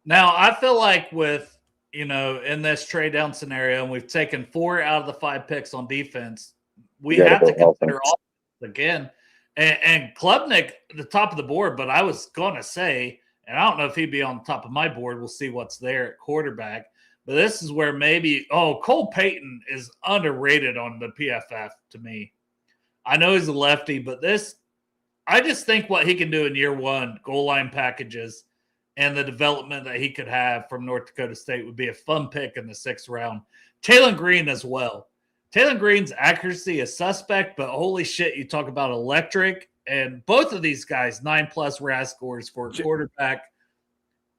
Now, I feel like with, in this trade down scenario, and we've taken 4 out of the 5 picks on defense, we have to consider offense again. And Klubnik, the top of the board, but I was going to say, and I don't know if he'd be on the top of my board. We'll see what's there at quarterback. But this is where maybe, Cole Payton is underrated on the PFF to me. I know he's a lefty, but I just think what he can do in year 1, goal line packages, and the development that he could have from North Dakota State would be a fun pick in the 6th round. Taylor Green as well. Taylor Green's accuracy is suspect, but holy shit, you talk about electric. And both of these guys, 9+ RAS scores for a quarterback.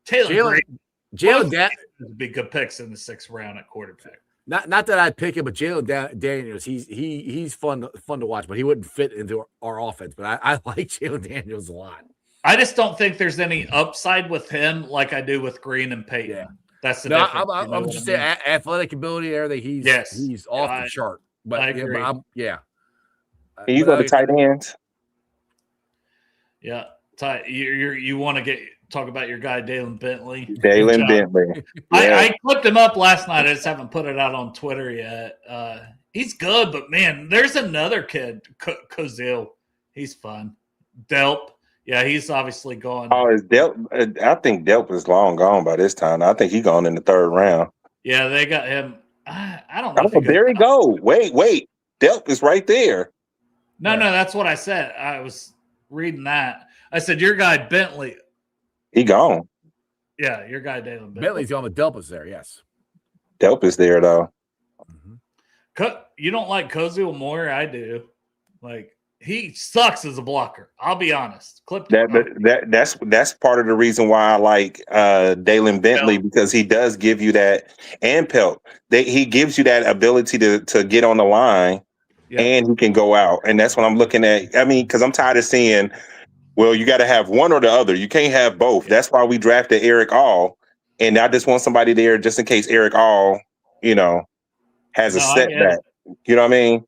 Taylor Green, would be good picks in the 6th round at quarterback. Not that I'd pick him, but Jalen Daniels, he's fun to watch, but he wouldn't fit into our offense. But I like Jalen Daniels a lot. I just don't think there's any upside with him like I do with Green and Payton. Yeah. That's the difference. I'm just saying athletic ability, everything. He's off the chart. But I agree. Can you go to tight ends? Yeah, you want to talk about your guy Dalen Bentley. Dalen Bentley. Yeah. I clipped him up last night. I just haven't put it out on Twitter yet. He's good, but man, there's another kid, Kozil. He's fun. Delp. Yeah, he's obviously gone. Oh, is Delp? I think Delp is long gone by this time. I think he's gone in the 3rd round. Yeah, they got him. I don't know if Oh, he goes there we out. go. Wait. Delp is right there. No, that's what I said. I was reading that. I said your guy Bentley. He gone. Yeah, your guy Dale Bentley. Bentley's on the Delpas there, yes. Delp is there though. You don't like Cozy Moore? I do. Like he sucks as a blocker. I'll be honest. That's part of the reason why I like Dalen Bentley, because he does give you that, and Pelt. He gives you that ability to get on the line, and he can go out. And that's what I'm looking at. I mean, because I'm tired of seeing, well, you got to have one or the other. You can't have both. That's why we drafted Eric All, and I just want somebody there just in case Eric All, has a setback. You know what I mean?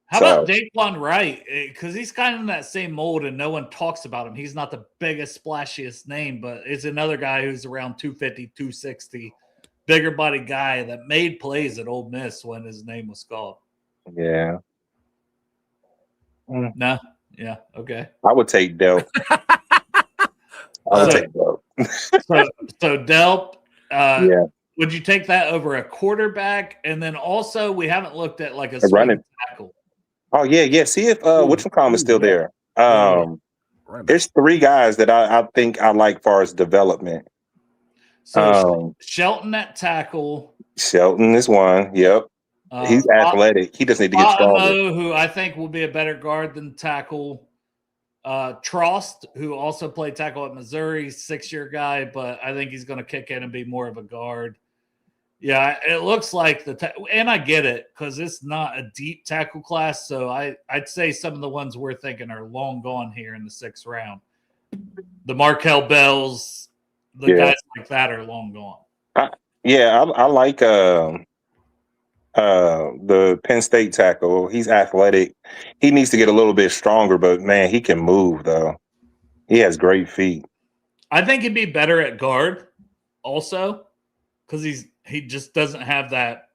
How about Daquan Wright? Because he's kind of in that same mold and no one talks about him. He's not the biggest, splashiest name, but it's another guy who's around 250, 260, bigger body guy that made plays at Ole Miss when his name was called. Yeah. No? Yeah, okay. I would take Delp. Take Delp. So Delp, yeah. Would you take that over a quarterback? And then also, we haven't looked at like a running tackle. Oh, yeah. See if Whitcomb is still there. There's three guys that I think I like far as development. So Shelton at tackle. Shelton is one. Yep. He's athletic. He just need to get stronger. Who I think will be a better guard than tackle. Trost, who also played tackle at Missouri, 6-year guy, but I think he's going to kick in and be more of a guard. Yeah, it looks like and I get it because it's not a deep tackle class. So I'd say some of the ones we're thinking are long gone here in the 6th round. The Markel Bells, guys like that are long gone. I like the Penn State tackle. He's athletic. He needs to get a little bit stronger, but man, he can move though. He has great feet. I think he'd be better at guard also because he just doesn't have that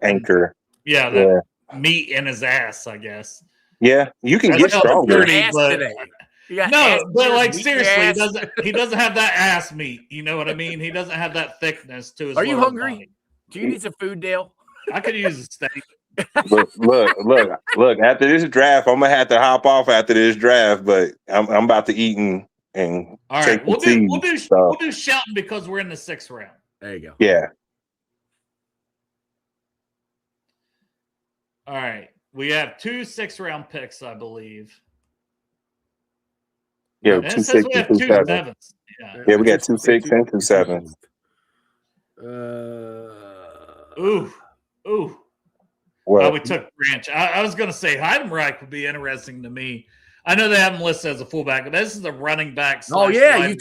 anchor. That meat in his ass, I guess. Yeah, you can get stronger. But like seriously, he doesn't have that ass meat. You know what I mean? He doesn't have that thickness to his. Are you hungry? Body. Do you need some food, Dale? I could use a steak. Look. After this draft, I'm gonna have to hop off after this draft, but I'm about to eat and all right. We'll do Shelton because we're in the 6th round. There you go. Yeah. All right. We have 2 6th-round picks, I believe. Yeah, and it says we have 2 7s. Yeah, we got 2 6 and 2 7s. Ooh. Well, we took Branch. I was going to say Heidenreich would be interesting to me. I know they have him listed as a fullback, but this is a running back. Oh yeah, you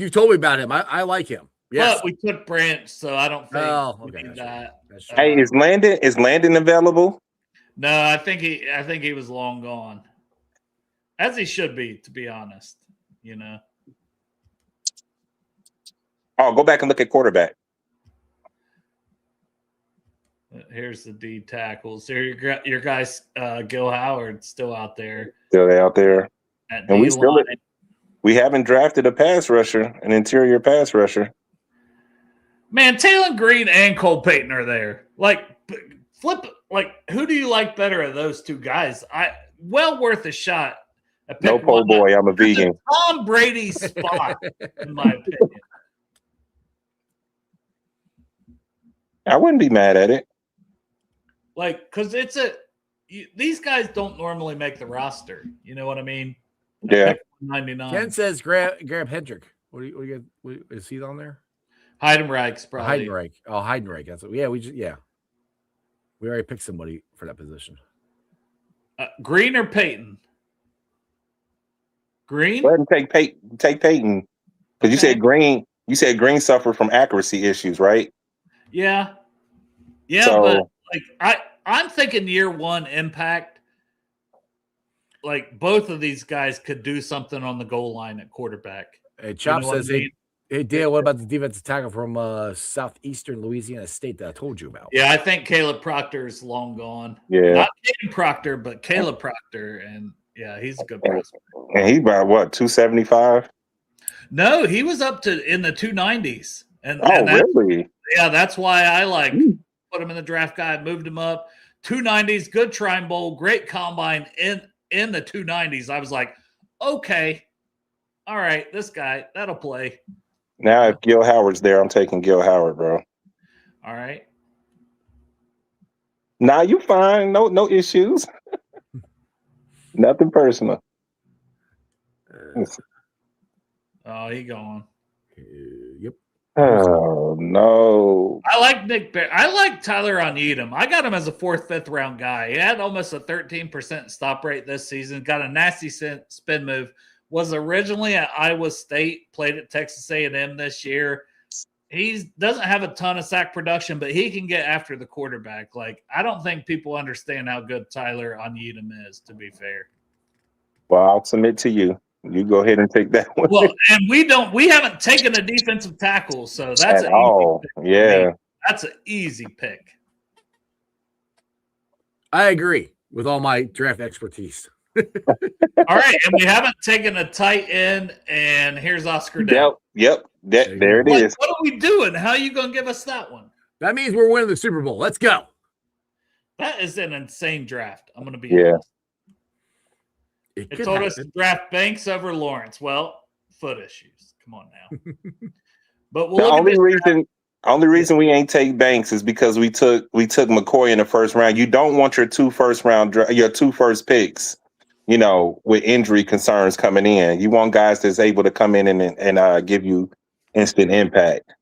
told me about him. I like him. Yes, but we took Branch, so I don't think we need that. Hey, is Landon available? No, I think he was long gone, as he should be, to be honest. Oh, go back and look at quarterback. Here's the D tackles. There, your guys, Gil Howard, still out there. Still out there, and we haven't drafted a pass rusher, an interior pass rusher. Man, Taylor Green and Cole Payton are there. Who do you like better of those two guys? Well worth a shot. No po' boy, I'm a vegan. Tom Brady spot, in my opinion. I wouldn't be mad at it. Because these guys don't normally make the roster. You know what I mean? Yeah. 99. Ken says Graham Hendrick. What is he on there? Heidenreich's probably. Heidenreich. Oh, Heidenreich. That's we already picked somebody for that position. Green or Peyton? Green? Go ahead and take Peyton. Because you said Green. You said Green suffered from accuracy issues, right? Yeah. Yeah, so, but I'm thinking year 1 impact. Both of these guys could do something on the goal line at quarterback. Hey, Chop says, Hey, Dale, what about the defensive tackle from southeastern Louisiana State that I told you about? Yeah, I think Caleb Proctor is long gone. Yeah. Not Caden Proctor, but Caleb Proctor. And, yeah, he's a good prospect. And he's about, 275? No, he was up to in the 290s. And really? that's why I put him in the draft guide, moved him up. 290s, good Shrine Bowl, great combine in the 290s. I was like, okay, all right, this guy, that'll play. Now, if Gil Howard's there, I'm taking Gil Howard, bro. All right. Nah, you fine. No issues. Nothing personal. Oh, he gone. Yep. Oh no. I like Nick Bear. I like Tyler Onyedem. I got him as a 4th, 5th round guy. He had almost a 13% stop rate this season. Got a nasty spin move. Was originally at Iowa State. Played at Texas A&M this year. He doesn't have a ton of sack production, but he can get after the quarterback. Like, I don't think people understand how good Tyler Onyedem is, to be fair. Well, I'll submit to you. You go ahead and take that one. Well, and we haven't taken a defensive tackle, so that's At all. Yeah. That's an easy pick. I agree with all my draft expertise. All right, and we haven't taken a tight end, and here's Oscar Dale. Yep. There it is. What are we doing? How are you going to give us that one? That means we're winning the Super Bowl. Let's go. That is an insane draft. I'm going to be honest. It told us to draft Banks over Lawrence. Well, foot issues. Come on now. But the only reason we ain't take Banks is because we took McCoy in the first round. You don't want your 2 first picks, with injury concerns coming in. You want guys that's able to come in and give you instant impact.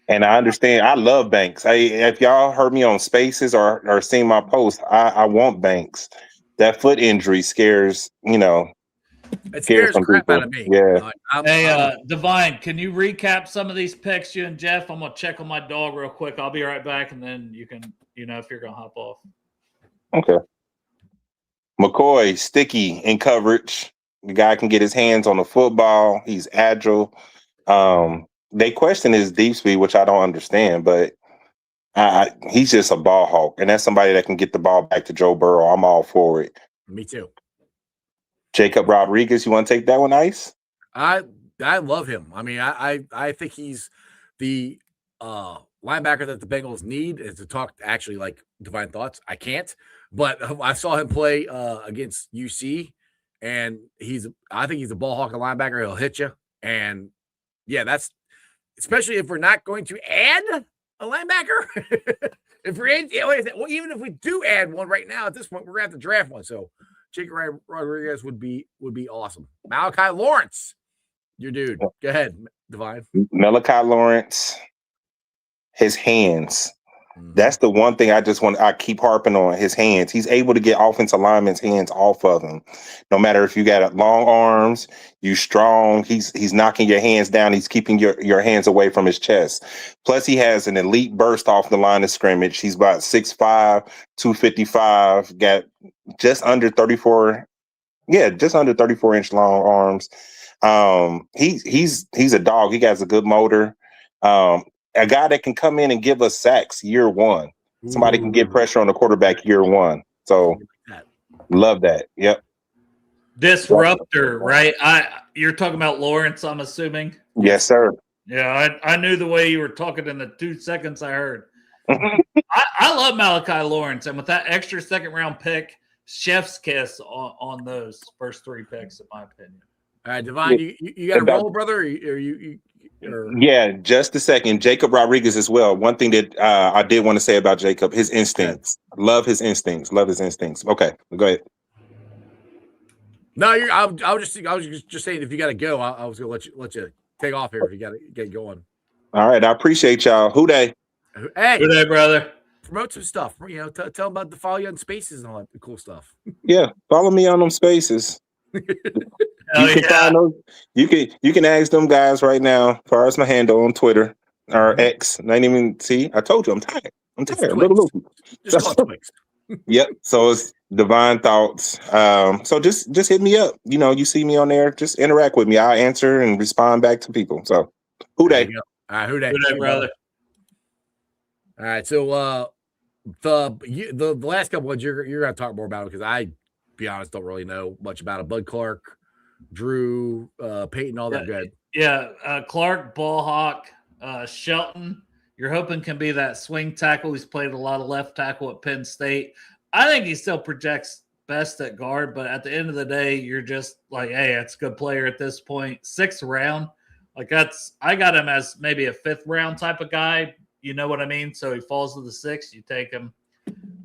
And I understand. I love Banks. If y'all heard me on Spaces or seen my post, I want Banks. That foot injury scares, it scares the crap out of me. Yeah. Hey, Divine, can you recap some of these picks, you and Jeff? I'm going to check on my dog real quick. I'll be right back, and then you can, if you're going to hop off. Okay. McCoy, sticky in coverage. The guy can get his hands on the football. He's agile. They question his deep speed, which I don't understand, but he's just a ball hawk, and that's somebody that can get the ball back to Joe Burrow. I'm all for it. Me too. Jacob Rodriguez, you want to take that one, Ice? I love him. I mean, I think he's the linebacker that the Bengals need. Is to talk actually like Divine Thoughts. I can't, but I saw him play against UC, and I think he's a ball hawk and linebacker. He'll hit you, and yeah, that's especially if we're not going to add a linebacker. Even if we do add one right now, at this point, we're gonna have to draft one. So Jacob Rodriguez would be awesome. Malachi Lawrence, your dude. Go ahead, Divine. Malachi Lawrence, his hands. That's the one thing I keep harping on, his hands. He's able to get offensive linemen's hands off of him. No matter if you got long arms, you strong, he's knocking your hands down. He's keeping your hands away from his chest. Plus, he has an elite burst off the line of scrimmage. He's about 6'5", 255, got just under 34. Yeah, just under 34-inch long arms. He's a dog. He has a good motor. A guy that can come in and give us sacks year one. Somebody can get pressure on the quarterback year one. So love that. Yep. Disruptor, right? You're talking about Lawrence, I'm assuming. Yes, sir. Yeah, I knew the way you were talking in the 2 seconds I heard. I love Malachi Lawrence, and with that extra 2nd round pick, chef's kiss on those first 3 picks, in my opinion. All right, Divine, you got a roll, brother, Yeah, just a second. Jacob Rodriguez as well. One thing that I did want to say about Jacob, his instincts. Love his instincts. Okay, go ahead. No, I was just saying if you got to go, I was gonna let you take off here if you got to get going. All right, I appreciate y'all. Who Dey? Hey, Who Dey, brother? Promote some stuff. Tell them about the follow you on Spaces and all that cool stuff. Yeah, follow me on them Spaces. Find those. You can ask them guys right now. As far as my handle on Twitter or X, I didn't even see. I told you I'm tired. Little. Just call it Twix. Yep. So it's Divine Thoughts. So just hit me up. You see me on there. Just interact with me. I answer and respond back to people. So Who Dey? All right, Who Dey? Who Dey, brother? All right. So the last couple ones you're gonna talk more about because I, be honest, don't really know much about it. Bud Clark, Drew, Peyton, all that good. Yeah, Clark, Ballhawk, Shelton, you're hoping can be that swing tackle. He's played a lot of left tackle at Penn State. I think he still projects best at guard, but at the end of the day, you're just like, hey, that's a good player at this point. 6th round, I got him as maybe a 5th round type of guy. You know what I mean? So he falls to the 6th, you take him.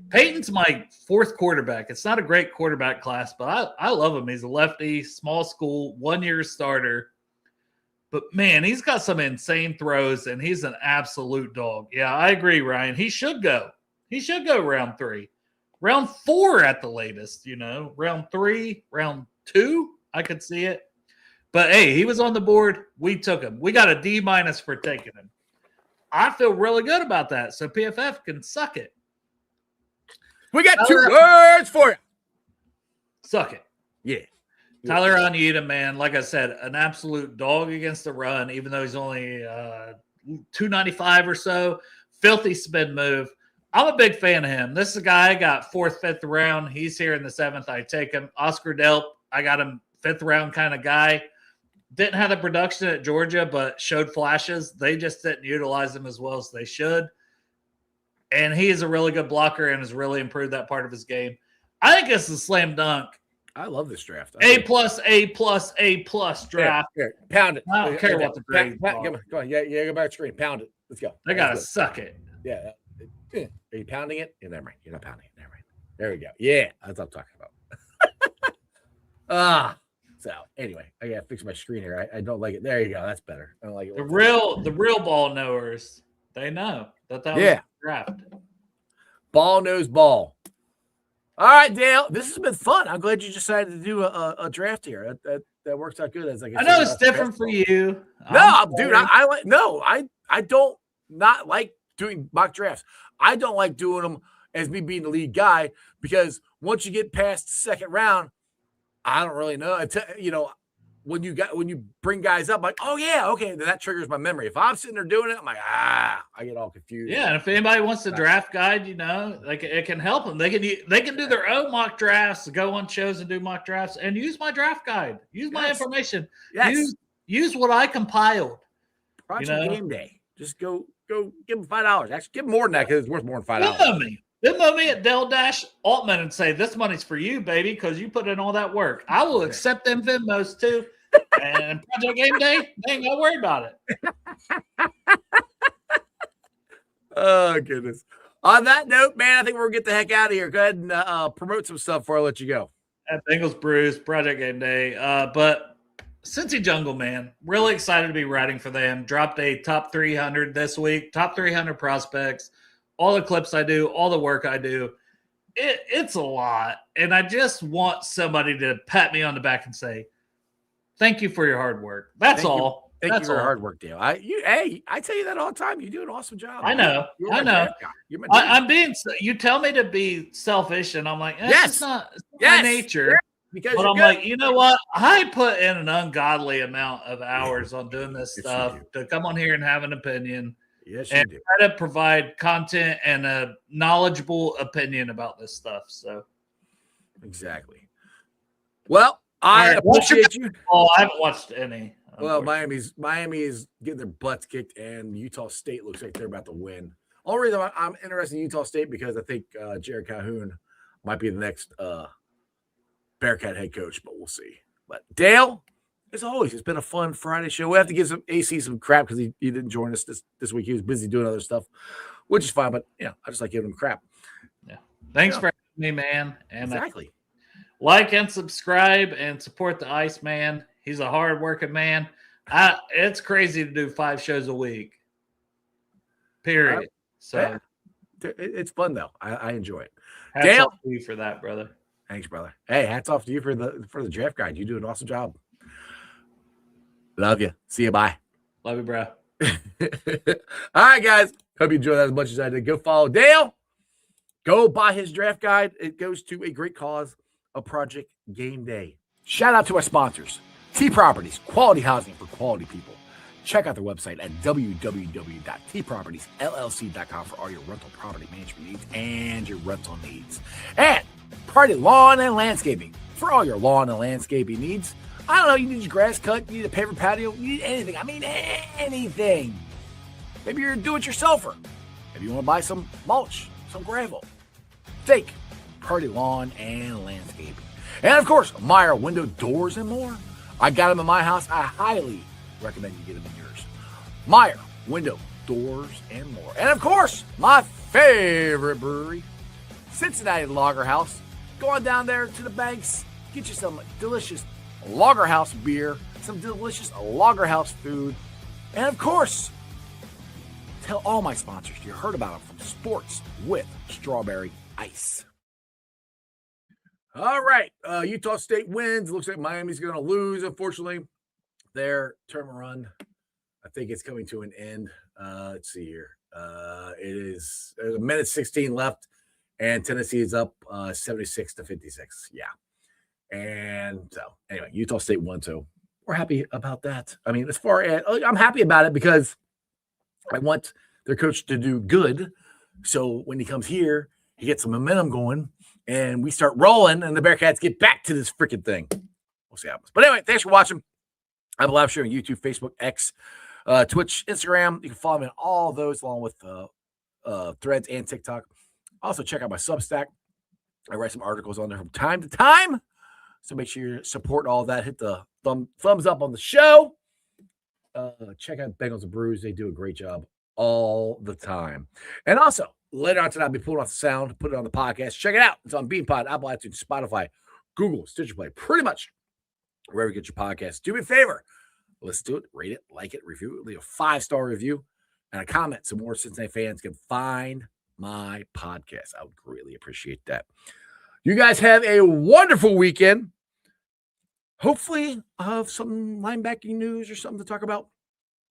Peyton's my 4th quarterback. It's not a great quarterback class, but I love him. He's a lefty, small school, 1-year starter. But, man, he's got some insane throws, and he's an absolute dog. Yeah, I agree, Ryan. He should go. He should go round 3. Round 4 at the latest, Round 3, round 2, I could see it. But, hey, he was on the board. We took him. We got a D- for taking him. I feel really good about that, so PFF can suck it. We got 2 words for you. Suck it. Yeah. Tyler Onyeta, man, like I said, an absolute dog against the run, even though he's only 295 or so. Filthy spin move. I'm a big fan of him. This is a guy I got 4th, 5th round. He's here in the 7th. I take him. Oscar Delp, I got him 5th round kind of guy. Didn't have the production at Georgia, but showed flashes. They just didn't utilize him as well as they should. And he is a really good blocker and has really improved that part of his game. I think it's a slam dunk. I love this draft. A+, draft. Here, pound it. I don't care what the grade. Come on. Yeah, go back to screen. Pound it. Let's go. They got to suck it. Yeah. Are you pounding it? Yeah, never mind. You're not pounding it. Never mind. There we go. Yeah, that's what I'm talking about. So anyway, I gotta fix my screen here. I don't like it. There you go. That's better. I don't like it. The real ball knowers, they know that was a draft. Ball knows ball. All right, Dale. This has been fun. I'm glad you decided to do a draft here. That works out good. As I know it's different for you. No, dude. I don't not like doing mock drafts. I don't like doing them as me being the lead guy because once you get past the 2nd round, I don't really know. When you bring guys up, I'm like, oh yeah, okay, then that triggers my memory. If I'm sitting there doing it, I'm like, I get all confused. Yeah, and if anybody wants to draft guide, it can help them. They can do their own mock drafts, go on shows and do mock drafts, and use my draft guide. Use my information. Yes. Use what I compiled. Project Game Day. Just go give them $5. Actually, give them more than that because it's worth more than $5. Venmo me at Dale Altman and say, this money's for you, baby, because you put in all that work. I will accept them Venmos too. And Project Game Day, they ain't got to worry about it. Oh, goodness. On that note, man, I think we're going to get the heck out of here. Go ahead and promote some stuff before I let you go. At Bengals Brews, Project Game Day. But Cincy Jungle, man, really excited to be writing for them. Dropped a top 300 this week, top 300 prospects. All the clips I do, all the work I do, it's a lot. And I just want somebody to pat me on the back and say, thank you for your hard work. That's all. Thank you for your hard work, Dale. I tell you that all the time. You do an awesome job. I know. I'm being. You tell me to be selfish, and I'm like, it's not my nature. Because but I'm good. Like, you know what? I put in an ungodly amount of hours on doing this stuff to come on here and have an opinion. Yes, and try to provide content and a knowledgeable opinion about this stuff. So, exactly. Well, I appreciate you. Oh, I haven't watched any. Well, Miami is getting their butts kicked, and Utah State looks like they're about to win. Only reason I'm interested in Utah State because I think Jared Calhoun might be the next Bearcat head coach, but we'll see. But Dale, as always, it's been a fun Friday show. We have to give some AC some crap because he didn't join us this week. He was busy doing other stuff, which is fine. But I just like giving him crap. Yeah. Thanks for having me, man. And exactly. Like and subscribe and support the Iceman. He's a hard-working man. It's crazy to do 5 shows a week. Period. So it's fun though. I enjoy it. Hats off to you for that, brother. Thanks, brother. Hey, hats off to you for the draft guide. You do an awesome job. Love you. See you. Bye. Love you, bro. All right, guys. Hope you enjoyed that as much as I did. Go follow Dale. Go buy his draft guide. It goes to a great cause, a Project Game Day. Shout out to our sponsors, T Properties, quality housing for quality people. Check out their website at www.tpropertiesllc.com for all your rental property management needs and your rental needs. And Party Lawn and Landscaping for all your lawn and landscaping needs. I don't know, you need your grass cut, you need a paver patio, you need anything. I mean, anything. Maybe you're a do-it-yourselfer. Maybe you want to buy some mulch, some gravel. Take Party Lawn and Landscaping. And of course, Meyer Window Doors and more. I got them in my house. I highly recommend you get them in yours. Meyer Window Doors and more. And of course, my favorite brewery, Cincinnati Lager House. Go on down there to the banks, get you some delicious Lager House beer, some delicious Lager House food, and of course, tell all my sponsors you heard about them from Sports with Strawberry Ice. All right, Utah State wins. Looks like Miami's going to lose, unfortunately. Their tournament run, I think it's coming to an end. Let's see here. There's a minute 16 left, and Tennessee is up 76-56. Yeah. And so, anyway, Utah State won, so we're happy about that. I mean, as far as I'm happy about it because I want their coach to do good. So when he comes here, he gets some momentum going, and we start rolling, and the Bearcats get back to this freaking thing. We'll see how it happens. But anyway, thanks for watching. I have a live show on YouTube, Facebook, X, Twitch, Instagram. You can follow me on all those, along with Threads and TikTok. Also, check out my Substack. I write some articles on there from time to time. So make sure you support all that. Hit the thumbs up on the show. Check out Bengals Brews. They do a great job all the time. And also, later on tonight, I'll be pulling off the sound, put it on the podcast. Check it out. It's on BeanPod, Apple iTunes, Spotify, Google, Stitcher Play, pretty much wherever you get your podcasts. Do me a favor. Listen to it, rate it, like it, review it, leave a 5-star review, and a comment so more Cincinnati fans can find my podcast. I would greatly appreciate that. You guys have a wonderful weekend. Hopefully, I'll have some linebacking news or something to talk about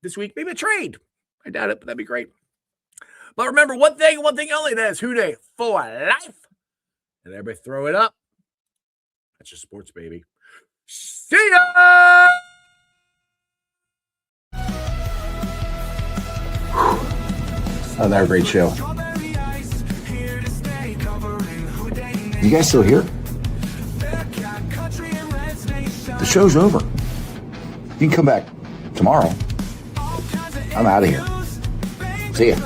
this week. Maybe a trade. I doubt it, but that'd be great. But remember, one thing and one thing only, that is Who Dey for life. And everybody throw it up. That's just sports, baby. See ya! Another great show. You guys still here? The show's over. You can come back tomorrow. I'm out of here. See ya.